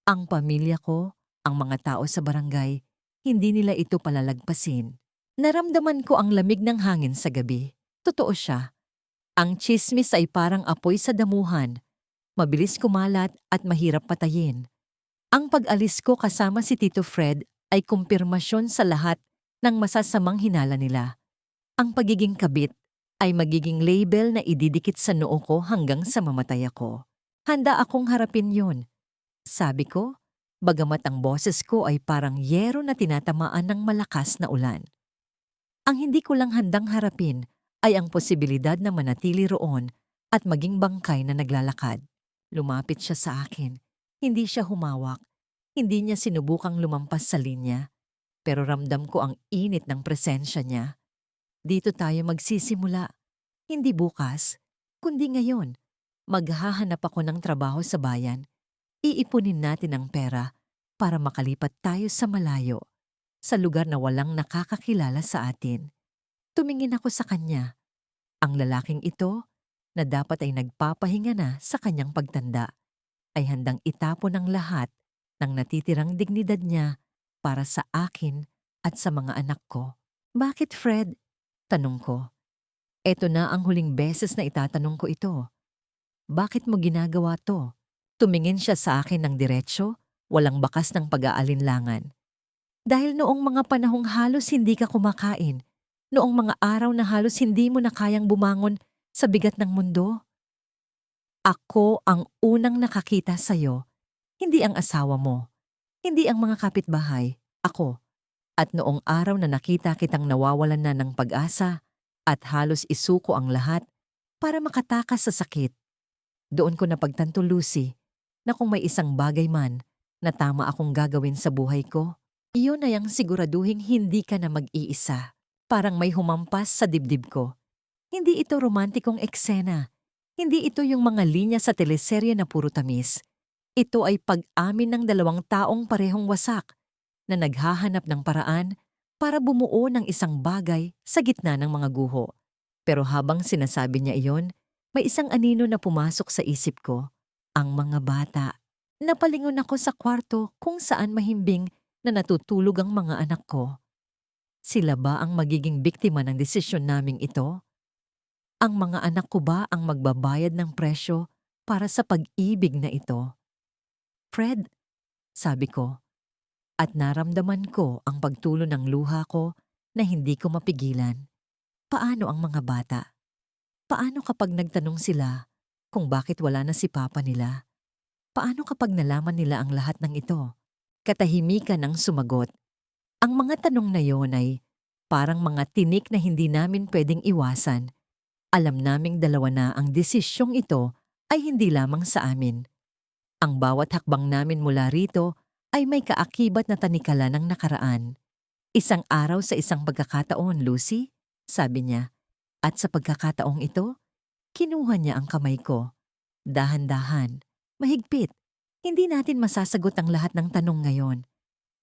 Speaker 1: Ang pamilya ko, ang mga tao sa barangay, hindi nila ito palalagpasin." Naramdaman ko ang lamig ng hangin sa gabi. Totoo siya. Ang tsismis ay parang apoy sa damuhan. Mabilis kumalat at mahirap patayin. Ang pag-alis ko kasama si Tito Fred ay kumpirmasyon sa lahat ng masasamang hinala nila. Ang pagiging kabit ay magiging label na ididikit sa noo ko hanggang sa mamatay ako. Handa akong harapin yon, sabi ko, bagamat ang boses ko ay parang yero na tinatamaan ng malakas na ulan. Ang hindi ko lang handang harapin ay ang posibilidad na manatili roon at maging bangkay na naglalakad. Lumapit siya sa akin. Hindi siya humawak. Hindi niya sinubukang lumampas sa linya. Pero ramdam ko ang init ng presensya niya. "Dito tayo magsisimula. Hindi bukas, kundi ngayon. Maghahanap ako ng trabaho sa bayan. Iipunin natin ang pera para makalipat tayo sa malayo, sa lugar na walang nakakakilala sa atin." Tumingin ako sa kanya. Ang lalaking ito, na dapat ay nagpapahinga na sa kanyang pagtanda, ay handang itapon ang lahat ng natitirang dignidad niya para sa akin at sa mga anak ko. "Bakit, Fred?" tanong ko. Eto na ang huling beses na itatanong ko ito. "Bakit mo ginagawa to?" Tumingin siya sa akin ng diretsyo, walang bakas ng pag-aalinlangan. "Dahil noong mga panahong halos hindi ka kumakain, noong mga araw na halos hindi mo na kayang bumangon sa bigat ng mundo, ako ang unang nakakita sa'yo, hindi ang asawa mo, hindi ang mga kapitbahay, ako. At noong araw na nakita kitang nawawalan na ng pag-asa at halos isuko ang lahat para makatakas sa sakit, doon ko napagtanto, Lucy, na kung may isang bagay man na tama akong gagawin sa buhay ko, iyon ay ang siguraduhing hindi ka na mag-iisa. Parang may humampas sa dibdib ko. Hindi ito romantikong eksena. Hindi ito yung mga linya sa teleserye na puro tamis. Ito ay pag-amin ng dalawang taong parehong wasak na naghahanap ng paraan para bumuo ng isang bagay sa gitna ng mga guho. Pero habang sinasabi niya iyon, may isang anino na pumasok sa isip ko. Ang mga bata. Napalingon ako sa kwarto kung saan mahimbing na natutulog ang mga anak ko. Sila ba ang magiging biktima ng desisyon naming ito? Ang mga anak ko ba ang magbabayad ng presyo para sa pag-ibig na ito? "Fred," sabi ko, at naramdaman ko ang pagtulo ng luha ko na hindi ko mapigilan. "Paano ang mga bata? Paano kapag nagtanong sila kung bakit wala na si papa nila? Paano kapag nalaman nila ang lahat ng ito?" Katahimikan ang sumagot. Ang mga tanong na yon ay parang mga tinik na hindi namin pwedeng iwasan. Alam naming dalawa na ang desisyong ito ay hindi lamang sa amin. Ang bawat hakbang namin mula rito ay may kaakibat na tanikala ng nakaraan. Isang araw sa isang pagkakataon, Lucy, sabi niya. At sa pagkakataong ito, kinuha niya ang kamay ko. Dahan-dahan, mahigpit. Hindi natin masasagot ang lahat ng tanong ngayon.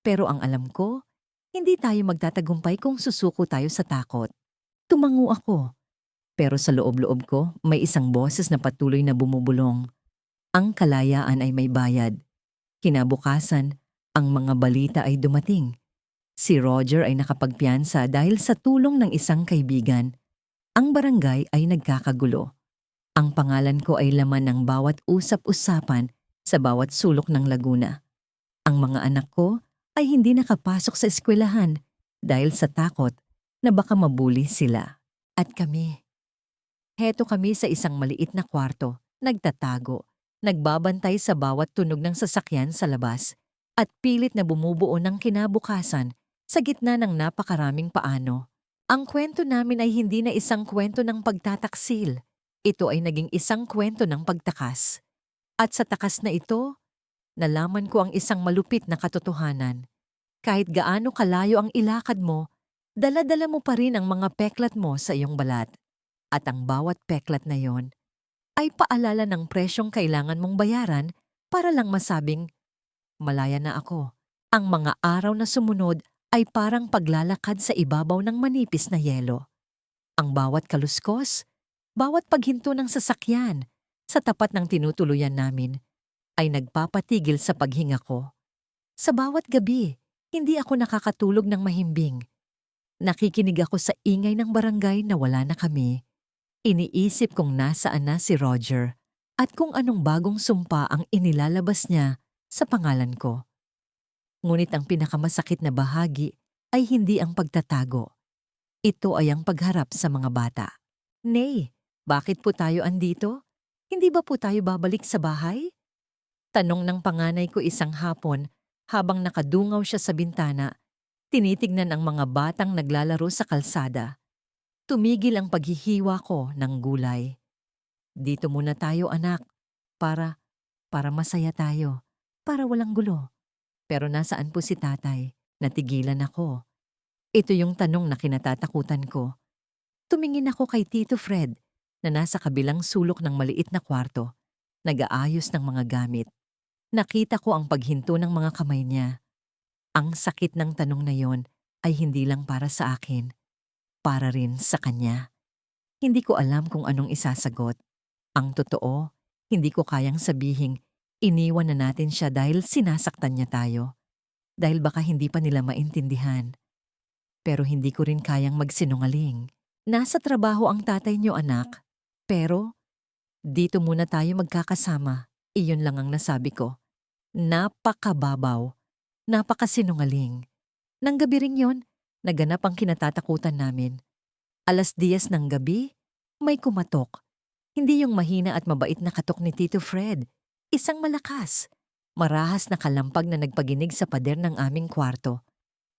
Speaker 1: Pero ang alam ko, hindi tayo magtatagumpay kung susuko tayo sa takot. Tumango ako. Pero sa loob-loob ko, may isang boses na patuloy na bumubulong. Ang kalayaan ay may bayad. Kinabukasan, ang mga balita ay dumating. Si Roger ay nakapagpiyansa dahil sa tulong ng isang kaibigan. Ang barangay ay nagkakagulo. Ang pangalan ko ay laman ng bawat usap-usapan sa bawat sulok ng Laguna. Ang mga anak ko ay hindi nakapasok sa eskwelahan dahil sa takot na baka mabuli sila. At kami. Heto kami sa isang maliit na kwarto, nagtatago, nagbabantay sa bawat tunog ng sasakyan sa labas, at pilit na bumubuo ng kinabukasan sa gitna ng napakaraming paano. Ang kwento namin ay hindi na isang kwento ng pagtataksil. Ito ay naging isang kwento ng pagtakas. At sa takas na ito, nalaman ko ang isang malupit na katotohanan. Kahit gaano kalayo ang ilakad mo, dala-dala mo pa rin ang mga peklat mo sa iyong balat. At ang bawat peklat na yon ay paalala ng presyong kailangan mong bayaran para lang masabing, malaya na ako. Ang mga araw na sumunod ay parang paglalakad sa ibabaw ng manipis na yelo. Ang bawat kaluskos, bawat paghinto ng sasakyan sa tapat ng tinutuluyan namin ay nagpapatigil sa paghinga ko. Sa bawat gabi, hindi ako nakakatulog ng mahimbing. Nakikinig ako sa ingay ng barangay na wala na kami. Iniisip kong nasaan na si Roger at kung anong bagong sumpa ang inilalabas niya sa pangalan ko. Ngunit ang pinakamasakit na bahagi ay hindi ang pagtatago. Ito ay ang pagharap sa mga bata. Nay, bakit po tayo andito? Hindi ba po tayo babalik sa bahay? Tanong ng panganay ko isang hapon habang nakadungaw siya sa bintana, tinitignan ang mga batang naglalaro sa kalsada. Tumigil ang paghihiwa ko ng gulay. Dito muna tayo anak, para masaya tayo, para walang gulo. Pero nasaan po si tatay? Natigilan ako. Ito yung tanong na kinatatakutan ko. Tumingin ako kay Tito Fred na nasa kabilang sulok ng maliit na kwarto, nag-aayos ng mga gamit. Nakita ko ang paghinto ng mga kamay niya. Ang sakit ng tanong na yon ay hindi lang para sa akin, para rin sa kanya. Hindi ko alam kung anong isasagot. Ang totoo, hindi ko kayang sabihing iniwan na natin siya dahil sinasaktan niya tayo. Dahil baka hindi pa nila maintindihan. Pero hindi ko rin kayang magsinungaling. Nasa trabaho ang tatay niyo anak. Pero dito muna tayo magkakasama. Iyon lang ang nasabi ko. Napakababaw. Napakasinungaling. Nang gabi ring yon, naganap ang kinatatakutan namin. 10:00 ng gabi, may kumatok. Hindi yung mahina at mabait na katok ni Tito Fred. Isang malakas, marahas na kalampag na nagpaginig sa pader ng aming kwarto.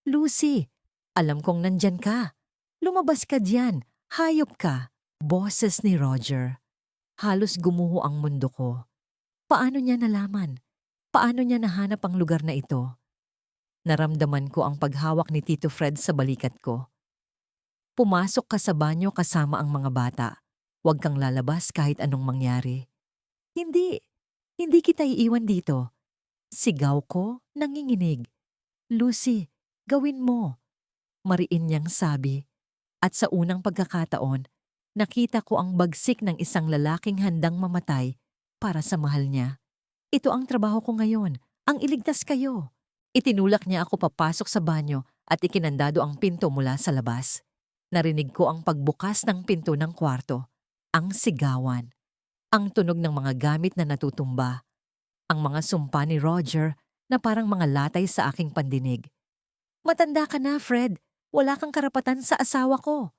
Speaker 1: Lucy, alam kong nandyan ka. Lumabas ka diyan. Hayop ka. Boses ni Roger. Halos gumuho ang mundo ko. Paano niya nalaman? Paano niya nahanap ang lugar na ito? Naramdaman ko ang paghawak ni Tito Fred sa balikat ko. Pumasok ka sa banyo kasama ang mga bata. Huwag kang lalabas kahit anong mangyari. Hindi kita iiwan dito. Sigaw ko, nanginginig. Lucy, gawin mo. Mariin niyang sabi. At sa unang pagkakataon, nakita ko ang bagsik ng isang lalaking handang mamatay para sa mahal niya. Ito ang trabaho ko ngayon, ang iligtas kayo. Itinulak niya ako papasok sa banyo at ikinandado ang pinto mula sa labas. Narinig ko ang pagbukas ng pinto ng kwarto, ang sigawan, ang tunog ng mga gamit na natutumba, ang mga sumpa ni Roger na parang mga latay sa aking pandinig. Matanda ka na, Fred. Wala kang karapatan sa asawa ko.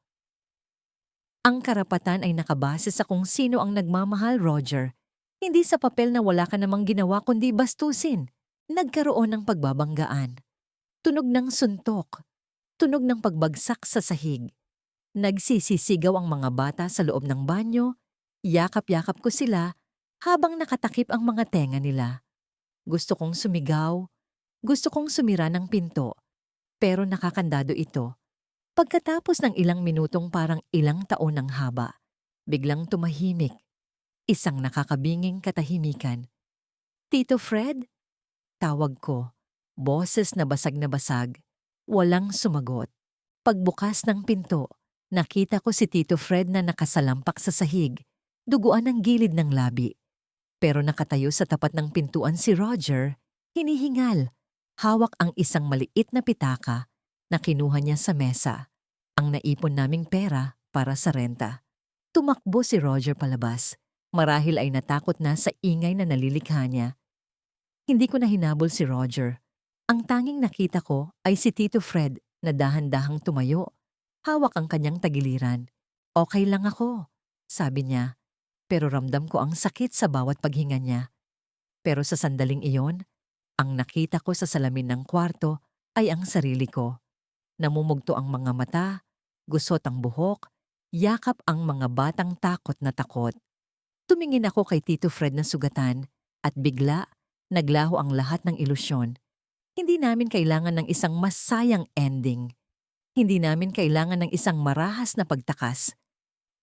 Speaker 1: Ang karapatan ay nakabase sa kung sino ang nagmamahal, Roger. Hindi sa papel na wala ka namang ginawa kundi bastusin. Nagkaroon ng pagbabanggaan. Tunog ng suntok. Tunog ng pagbagsak sa sahig. Nagsisisigaw ang mga bata sa loob ng banyo, yakap-yakap ko sila habang nakatakip ang mga tenga nila. Gusto kong sumigaw, gusto kong sumira ng pinto, pero nakakandado ito. Pagkatapos ng ilang minutong parang ilang taon ng haba, biglang tumahimik, isang nakakabinging katahimikan. Tito Fred? Tawag ko. Boses na basag. Walang sumagot. Pagbukas ng pinto, nakita ko si Tito Fred na nakasalampak sa sahig, duguan ang gilid ng labi. Pero nakatayo sa tapat ng pintuan si Roger, hinihingal. Hawak ang isang maliit na pitaka na kinuha niya sa mesa. Ang naipon naming pera para sa renta. Tumakbo si Roger palabas. Marahil ay natakot na sa ingay na nalilikha niya. Hindi ko na hinabol si Roger. Ang tanging nakita ko ay si Tito Fred na dahan-dahang tumayo. Hawak ang kanyang tagiliran. Okay lang ako, sabi niya. Pero ramdam ko ang sakit sa bawat paghinga niya. Pero sa sandaling iyon, ang nakita ko sa salamin ng kwarto ay ang sarili ko. Namumugto ang mga mata, gusot ang buhok, yakap ang mga batang takot na takot. Tumingin ako kay Tito Fred na sugatan at bigla naglaho ang lahat ng ilusyon. Hindi namin kailangan ng isang masayang ending. Hindi namin kailangan ng isang marahas na pagtakas.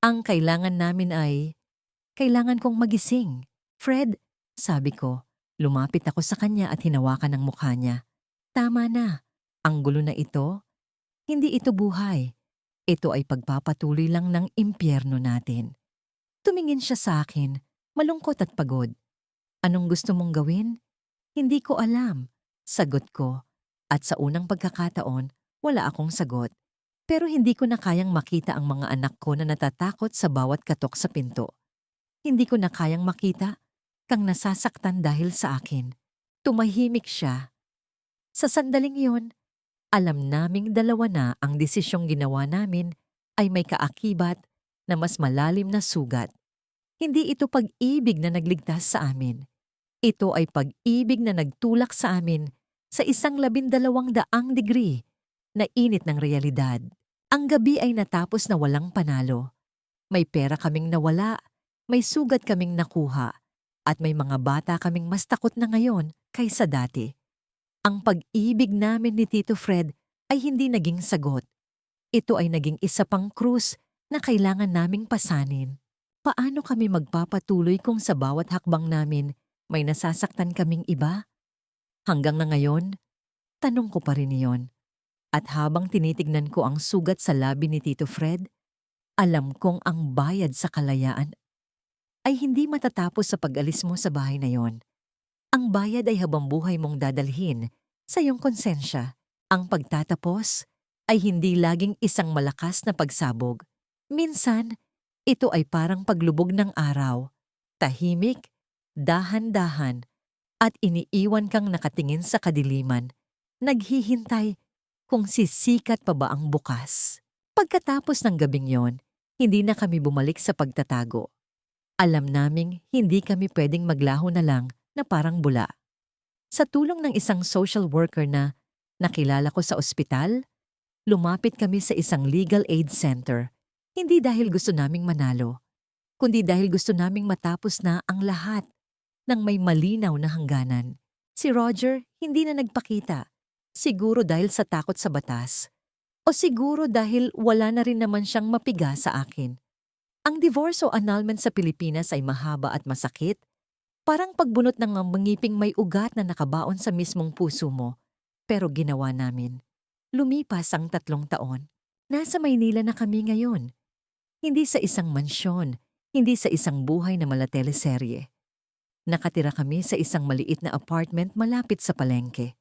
Speaker 1: Ang kailangan namin ay, kailangan kong magising. Fred, sabi ko, lumapit ako sa kanya at hinawakan ang mukha niya. Tama na. Ang gulo na ito, hindi ito buhay. Ito ay pagpapatuloy lang ng impyerno natin. Tumingin siya sa akin, malungkot at pagod. Anong gusto mong gawin? Hindi ko alam. Sagot ko. At sa unang pagkakataon, wala akong sagot. Pero hindi ko na kayang makita ang mga anak ko na natatakot sa bawat katok sa pinto. Hindi ko na kayang makita kang nasasaktan dahil sa akin. Tumahimik siya. Sa sandaling iyon, alam naming dalawa na ang desisyong ginawa namin ay may kaakibat na mas malalim na sugat. Hindi ito pag-ibig na nagligtas sa amin. Ito ay pag-ibig na nagtulak sa amin sa isang 1200 degree na init ng realidad. Ang gabi ay natapos na walang panalo. May pera kaming nawala, may sugat kaming nakuha, at may mga bata kaming mas takot na ngayon kaysa dati. Ang pag-ibig namin ni Tito Fred ay hindi naging sagot. Ito ay naging isa pang krus na kailangan naming pasanin. Paano kami magpapatuloy kung sa bawat hakbang namin may nasasaktan kaming iba? Hanggang na ngayon, tanong ko pa rin iyon. At habang tinitignan ko ang sugat sa labi ni Tito Fred, alam kong ang bayad sa kalayaan ay hindi matatapos sa pag-alis mo sa bahay na yon. Ang bayad ay habang buhay mong dadalhin sa iyong konsensya. Ang pagtatapos ay hindi laging isang malakas na pagsabog. Minsan, ito ay parang paglubog ng araw. Tahimik, dahan-dahan, at iniiwan kang nakatingin sa kadiliman, naghihintay kung sisikat pa ba ang bukas. Pagkatapos ng gabing yon, hindi na kami bumalik sa pagtatago. Alam naming hindi kami pwedeng maglaho na lang na parang bula. Sa tulong ng isang social worker na nakilala ko sa ospital, lumapit kami sa isang legal aid center. Hindi dahil gusto naming manalo, kundi dahil gusto naming matapos na ang lahat ng may malinaw na hangganan. Si Roger hindi na nagpakita. Siguro dahil sa takot sa batas. O siguro dahil wala na rin naman siyang mapiga sa akin. Ang divorce o annulment sa Pilipinas ay mahaba at masakit. Parang pagbunot ng mangiping may ugat na nakabaon sa mismong puso mo. Pero ginawa namin. Lumipas ang 3 taon. Nasa Maynila na kami ngayon. Hindi sa isang mansyon, hindi sa isang buhay na malateleserye. Nakatira kami sa isang maliit na apartment malapit sa palengke.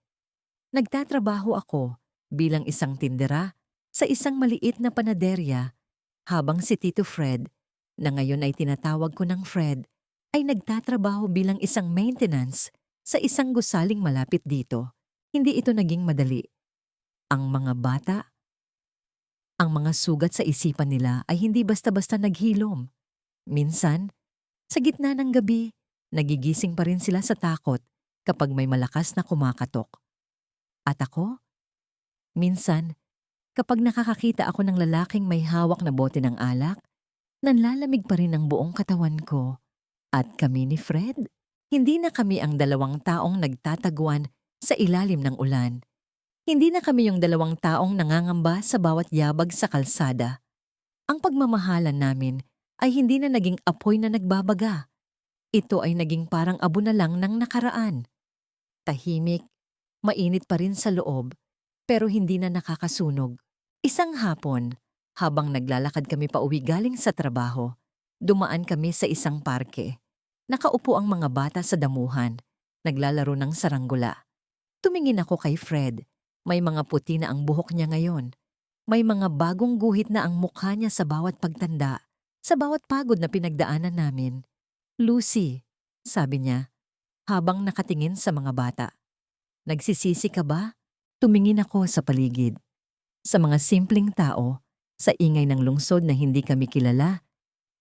Speaker 1: Nagtatrabaho ako bilang isang tindera sa isang maliit na panaderya habang si Tito Fred, na ngayon ay tinatawag ko ng Fred, ay nagtatrabaho bilang isang maintenance sa isang gusaling malapit dito. Hindi ito naging madali. Ang mga bata, ang mga sugat sa isipan nila ay hindi basta-basta naghilom. Minsan, sa gitna ng gabi, nagigising pa rin sila sa takot kapag may malakas na kumakatok. At ako, minsan, Kapag nakakakita ako ng lalaking may hawak na bote ng alak, nanlalamig pa rin ang buong katawan ko. At kami ni Fred, hindi na kami ang dalawang taong nagtataguan sa ilalim ng ulan. Hindi na kami yung dalawang taong nangangamba sa bawat yabag sa kalsada. Ang pagmamahalan namin ay hindi na naging apoy na nagbabaga. Ito ay naging parang abo na lang ng nakaraan. Tahimik, mainit pa rin sa loob, pero hindi na nakakasunog. Isang hapon, habang naglalakad kami pauwi galing sa trabaho, dumaan kami sa isang parke. Nakaupo ang mga bata sa damuhan, naglalaro ng saranggula. Tumingin ako kay Fred. May mga puti na ang buhok niya ngayon. May mga bagong guhit na ang mukha niya sa bawat pagtanda, sa bawat pagod na pinagdaanan namin. Lucy, sabi niya, habang nakatingin sa mga bata. Nagsisisi ka ba? Tumingin ako sa paligid. Sa mga simpleng tao, sa ingay ng lungsod na hindi kami kilala,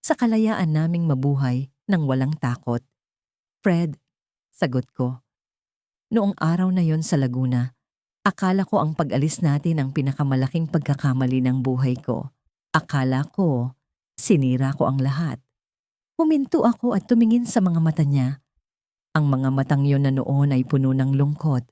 Speaker 1: sa kalayaan naming mabuhay nang walang takot. Fred, sagot ko. Noong araw na yon sa Laguna, akala ko ang pag-alis natin ang pinakamalaking pagkakamali ng buhay ko. Akala ko, sinira ko ang lahat. Huminto ako at tumingin sa mga mata niya. Ang mga matang yon na noon ay puno ng lungkot.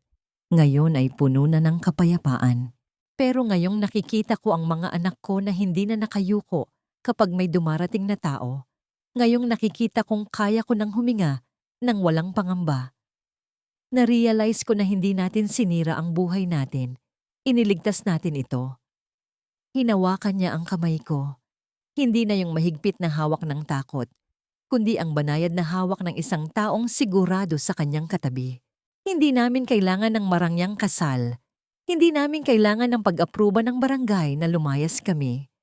Speaker 1: Ngayon ay puno na ng kapayapaan. Pero ngayong nakikita ko ang mga anak ko na hindi na nakayuko kapag may dumarating na tao. Ngayong nakikita kong kaya ko nang huminga nang walang pangamba. Na-realize ko na hindi natin sinira ang buhay natin. Iniligtas natin ito. Hinawakan niya ang kamay ko. Hindi na yung mahigpit na hawak ng takot, kundi ang banayad na hawak ng isang taong sigurado sa kanyang katabi. Hindi namin kailangan ng marangyang kasal. Hindi namin kailangan ng pag-apruba ng barangay na lumayas kami.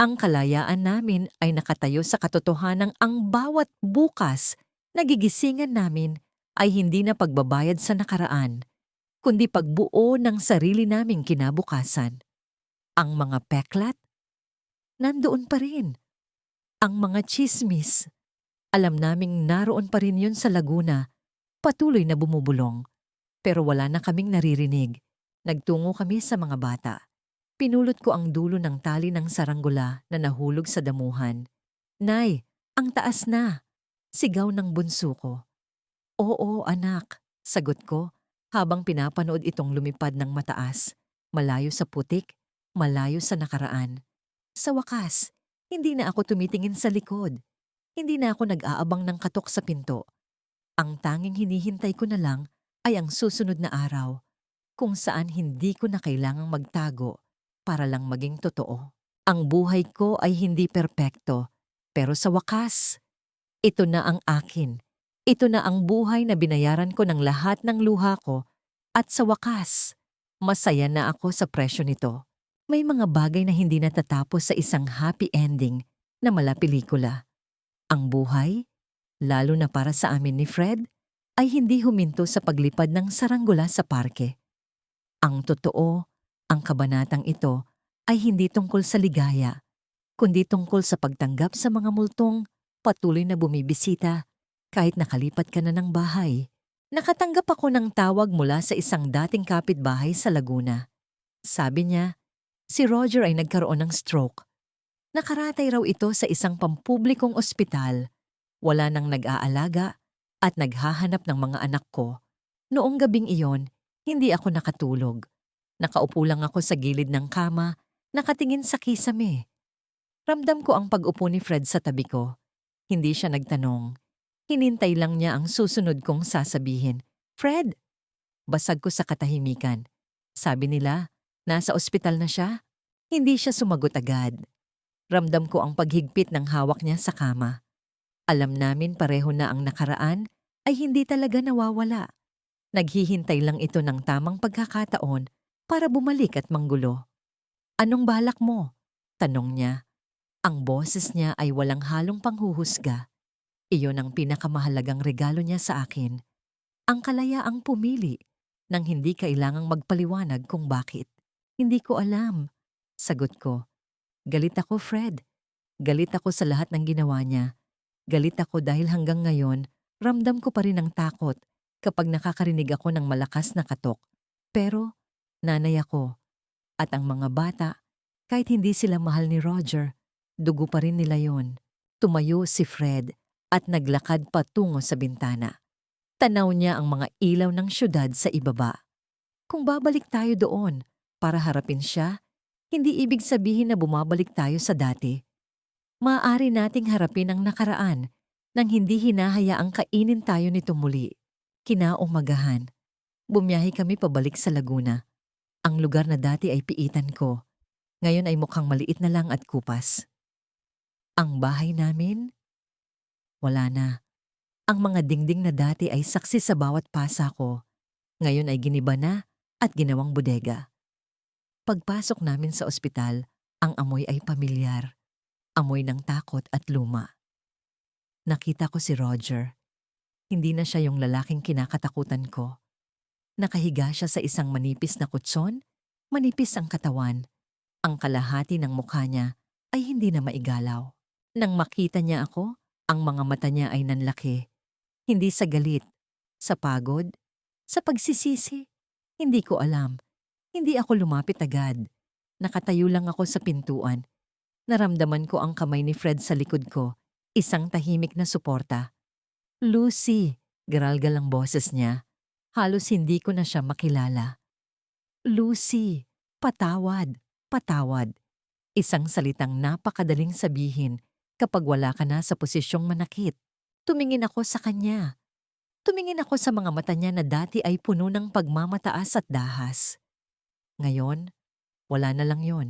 Speaker 1: Ang kalayaan namin ay nakatayo sa katotohanang ang bawat bukas na gigisingan namin ay hindi na pagbabayad sa nakaraan, kundi pagbuo ng sarili naming kinabukasan. Ang mga peklat, nandoon pa rin. Ang mga tsismis, alam naming naroon pa rin yun sa Laguna, patuloy na bumubulong. Pero wala na kaming naririnig. Nagtungo kami sa mga bata. Pinulot ko ang dulo ng tali ng saranggula na nahulog sa damuhan. Nay, ang taas na! Sigaw ng bunso ko. Oo, anak, sagot ko habang pinapanood itong lumipad ng mataas, malayo sa putik, malayo sa nakaraan. Sa wakas, hindi na ako tumitingin sa likod. Hindi na ako nag-aabang ng katok sa pinto. Ang tanging hinihintay ko na lang ay ang susunod na araw, kung saan hindi ko na kailangang magtago para lang maging totoo. Ang buhay ko ay hindi perpekto, pero sa wakas, ito na ang akin. Ito na ang buhay na binayaran ko ng lahat ng luha ko at sa wakas, masaya na ako sa presyo nito. May mga bagay na hindi natatapos sa isang happy ending na mala pelikula. Ang buhay, lalo na para sa amin ni Fred, ay hindi huminto sa paglipad ng saranggula sa parke. Ang totoo, ang kabanatang ito ay hindi tungkol sa ligaya, kundi tungkol sa pagtanggap sa mga multong patuloy na bumibisita kahit nakalipat ka na ng bahay. Nakatanggap ako ng tawag mula sa isang dating kapitbahay sa Laguna. Sabi niya, si Roger ay nagkaroon ng stroke. Nakaratay raw ito sa isang pampublikong ospital. Wala nang nag-aalaga at naghahanap ng mga anak ko. Noong gabing iyon, hindi ako nakatulog. Nakaupo lang ako sa gilid ng kama, nakatingin sa kisame. Ramdam ko ang pag-upo ni Fred sa tabi ko. Hindi siya nagtanong. Hinintay lang niya ang susunod kong sasabihin. Fred! Basag ko sa katahimikan. Sabi nila, nasa ospital na siya. Hindi siya sumagot agad. Ramdam ko ang paghigpit ng hawak niya sa kama. Alam namin pareho na ang nakaraan ay hindi talaga nawawala. Naghihintay lang ito ng tamang pagkakataon para bumalik at manggulo. Anong balak mo? Tanong niya. Ang boses niya ay walang halong panghuhusga. Iyon ang pinakamahalagang regalo niya sa akin. Ang kalayaang pumili nang hindi kailangang magpaliwanag kung bakit. Hindi ko alam. Sagot ko. Galit ako, Fred. Galit ako sa lahat ng ginawa niya. Galit ako dahil hanggang ngayon, ramdam ko pa rin ang takot kapag nakakarinig ako ng malakas na katok. Pero, nanay ako. At ang mga bata, kahit hindi sila mahal ni Roger, dugo pa rin nila yon. Tumayo si Fred at naglakad patungo sa bintana. Tanaw niya ang mga ilaw ng syudad sa ibaba. Kung babalik tayo doon para harapin siya, hindi ibig sabihin na bumabalik tayo sa dati. Maaari nating harapin ang nakaraan nang hindi hinahayaang kainin tayo nito muli. Kinaumagahan, bumiyahe kami pabalik sa Laguna. Ang lugar na dati ay piitan ko. Ngayon ay mukhang maliit na lang at kupas. Ang bahay namin? Wala na. Ang mga dingding na dati ay saksi sa bawat pasa ko. Ngayon ay giniba na at ginawang bodega. Pagpasok namin sa ospital, ang amoy ay pamilyar. Amoy ng takot at luma. Nakita ko si Roger. Hindi na siya yung lalaking kinakatakutan ko. Nakahiga siya sa isang manipis na kutson, manipis ang katawan. Ang kalahati ng mukha niya ay hindi na maigalaw. Nang makita niya ako, ang mga mata niya ay nanlaki. Hindi sa galit, sa pagod, sa pagsisisi. Hindi ko alam. Hindi ako lumapit agad. Nakatayo lang ako sa pintuan. Naramdaman ko ang kamay ni Fred sa likod ko, isang tahimik na suporta. Lucy, garalgal ang boses niya. Halos hindi ko na siya makilala. Lucy, patawad, patawad. Isang salitang napakadaling sabihin kapag wala ka na sa posisyong manakit. Tumingin ako sa kanya. Tumingin ako sa mga mata niya na dati ay puno ng pagmamataas at dahas. Ngayon, wala na lang yon.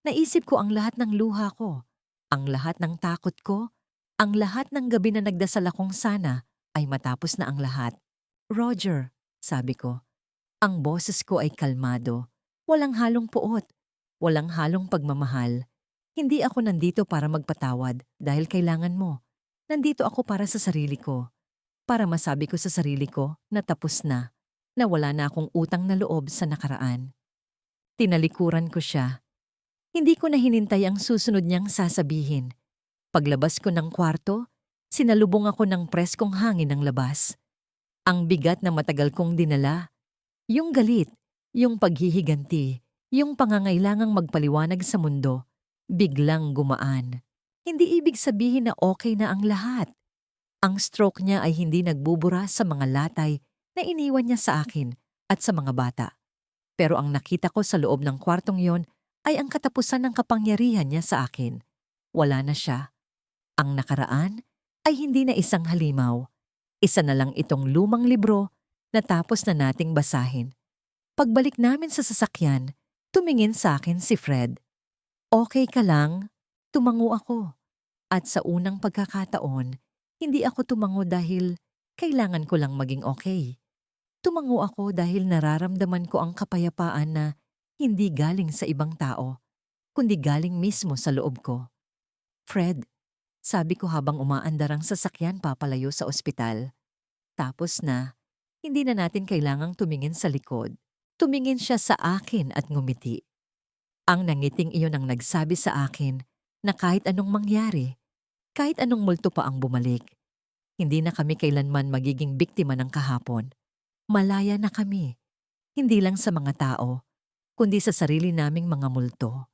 Speaker 1: Naisip ko ang lahat ng luha ko, ang lahat ng takot ko, ang lahat ng gabi na nagdasal akong sana ay matapos na ang lahat. Roger, sabi ko, ang boses ko ay kalmado, walang halong puot, walang halong pagmamahal. Hindi ako nandito para magpatawad dahil kailangan mo. Nandito ako para sa sarili ko, para masabi ko sa sarili ko na tapos na wala na akong utang na loob sa nakaraan. Tinalikuran ko siya. Hindi ko na hinintay ang susunod niyang sasabihin. Paglabas ko ng kwarto, sinalubong ako ng preskong hangin ng labas. Ang bigat na matagal kong dinala. Yung galit, yung paghihiganti, yung pangangailangang magpaliwanag sa mundo, biglang gumaan. Hindi ibig sabihin na okay na ang lahat. Ang stroke niya ay hindi nagbubura sa mga latay na iniwan niya sa akin at sa mga bata. Pero ang nakita ko sa loob ng kwartong yon ay ang katapusan ng kapangyarihan niya sa akin. Wala na siya. Ang nakaraan ay hindi na isang halimaw. Isa na lang itong lumang libro na tapos na nating basahin. Pagbalik namin sa sasakyan, tumingin sa akin si Fred. Okay ka lang? Tumango ako. At sa unang pagkakataon, hindi ako tumango dahil kailangan ko lang maging okay. Tumango ako dahil nararamdaman ko ang kapayapaan na hindi galing sa ibang tao, kundi galing mismo sa loob ko. Fred, sabi ko habang umaandar ang sasakyan papalayo sa ospital. Tapos na, hindi na natin kailangang tumingin sa likod. Tumingin siya sa akin at ngumiti. Ang nangiting iyon ang nagsabi sa akin na kahit anong mangyari, kahit anong multo pa ang bumalik, hindi na kami kailanman magiging biktima ng kahapon. Malaya na kami, hindi lang sa mga tao, kundi sa sarili naming mga multo.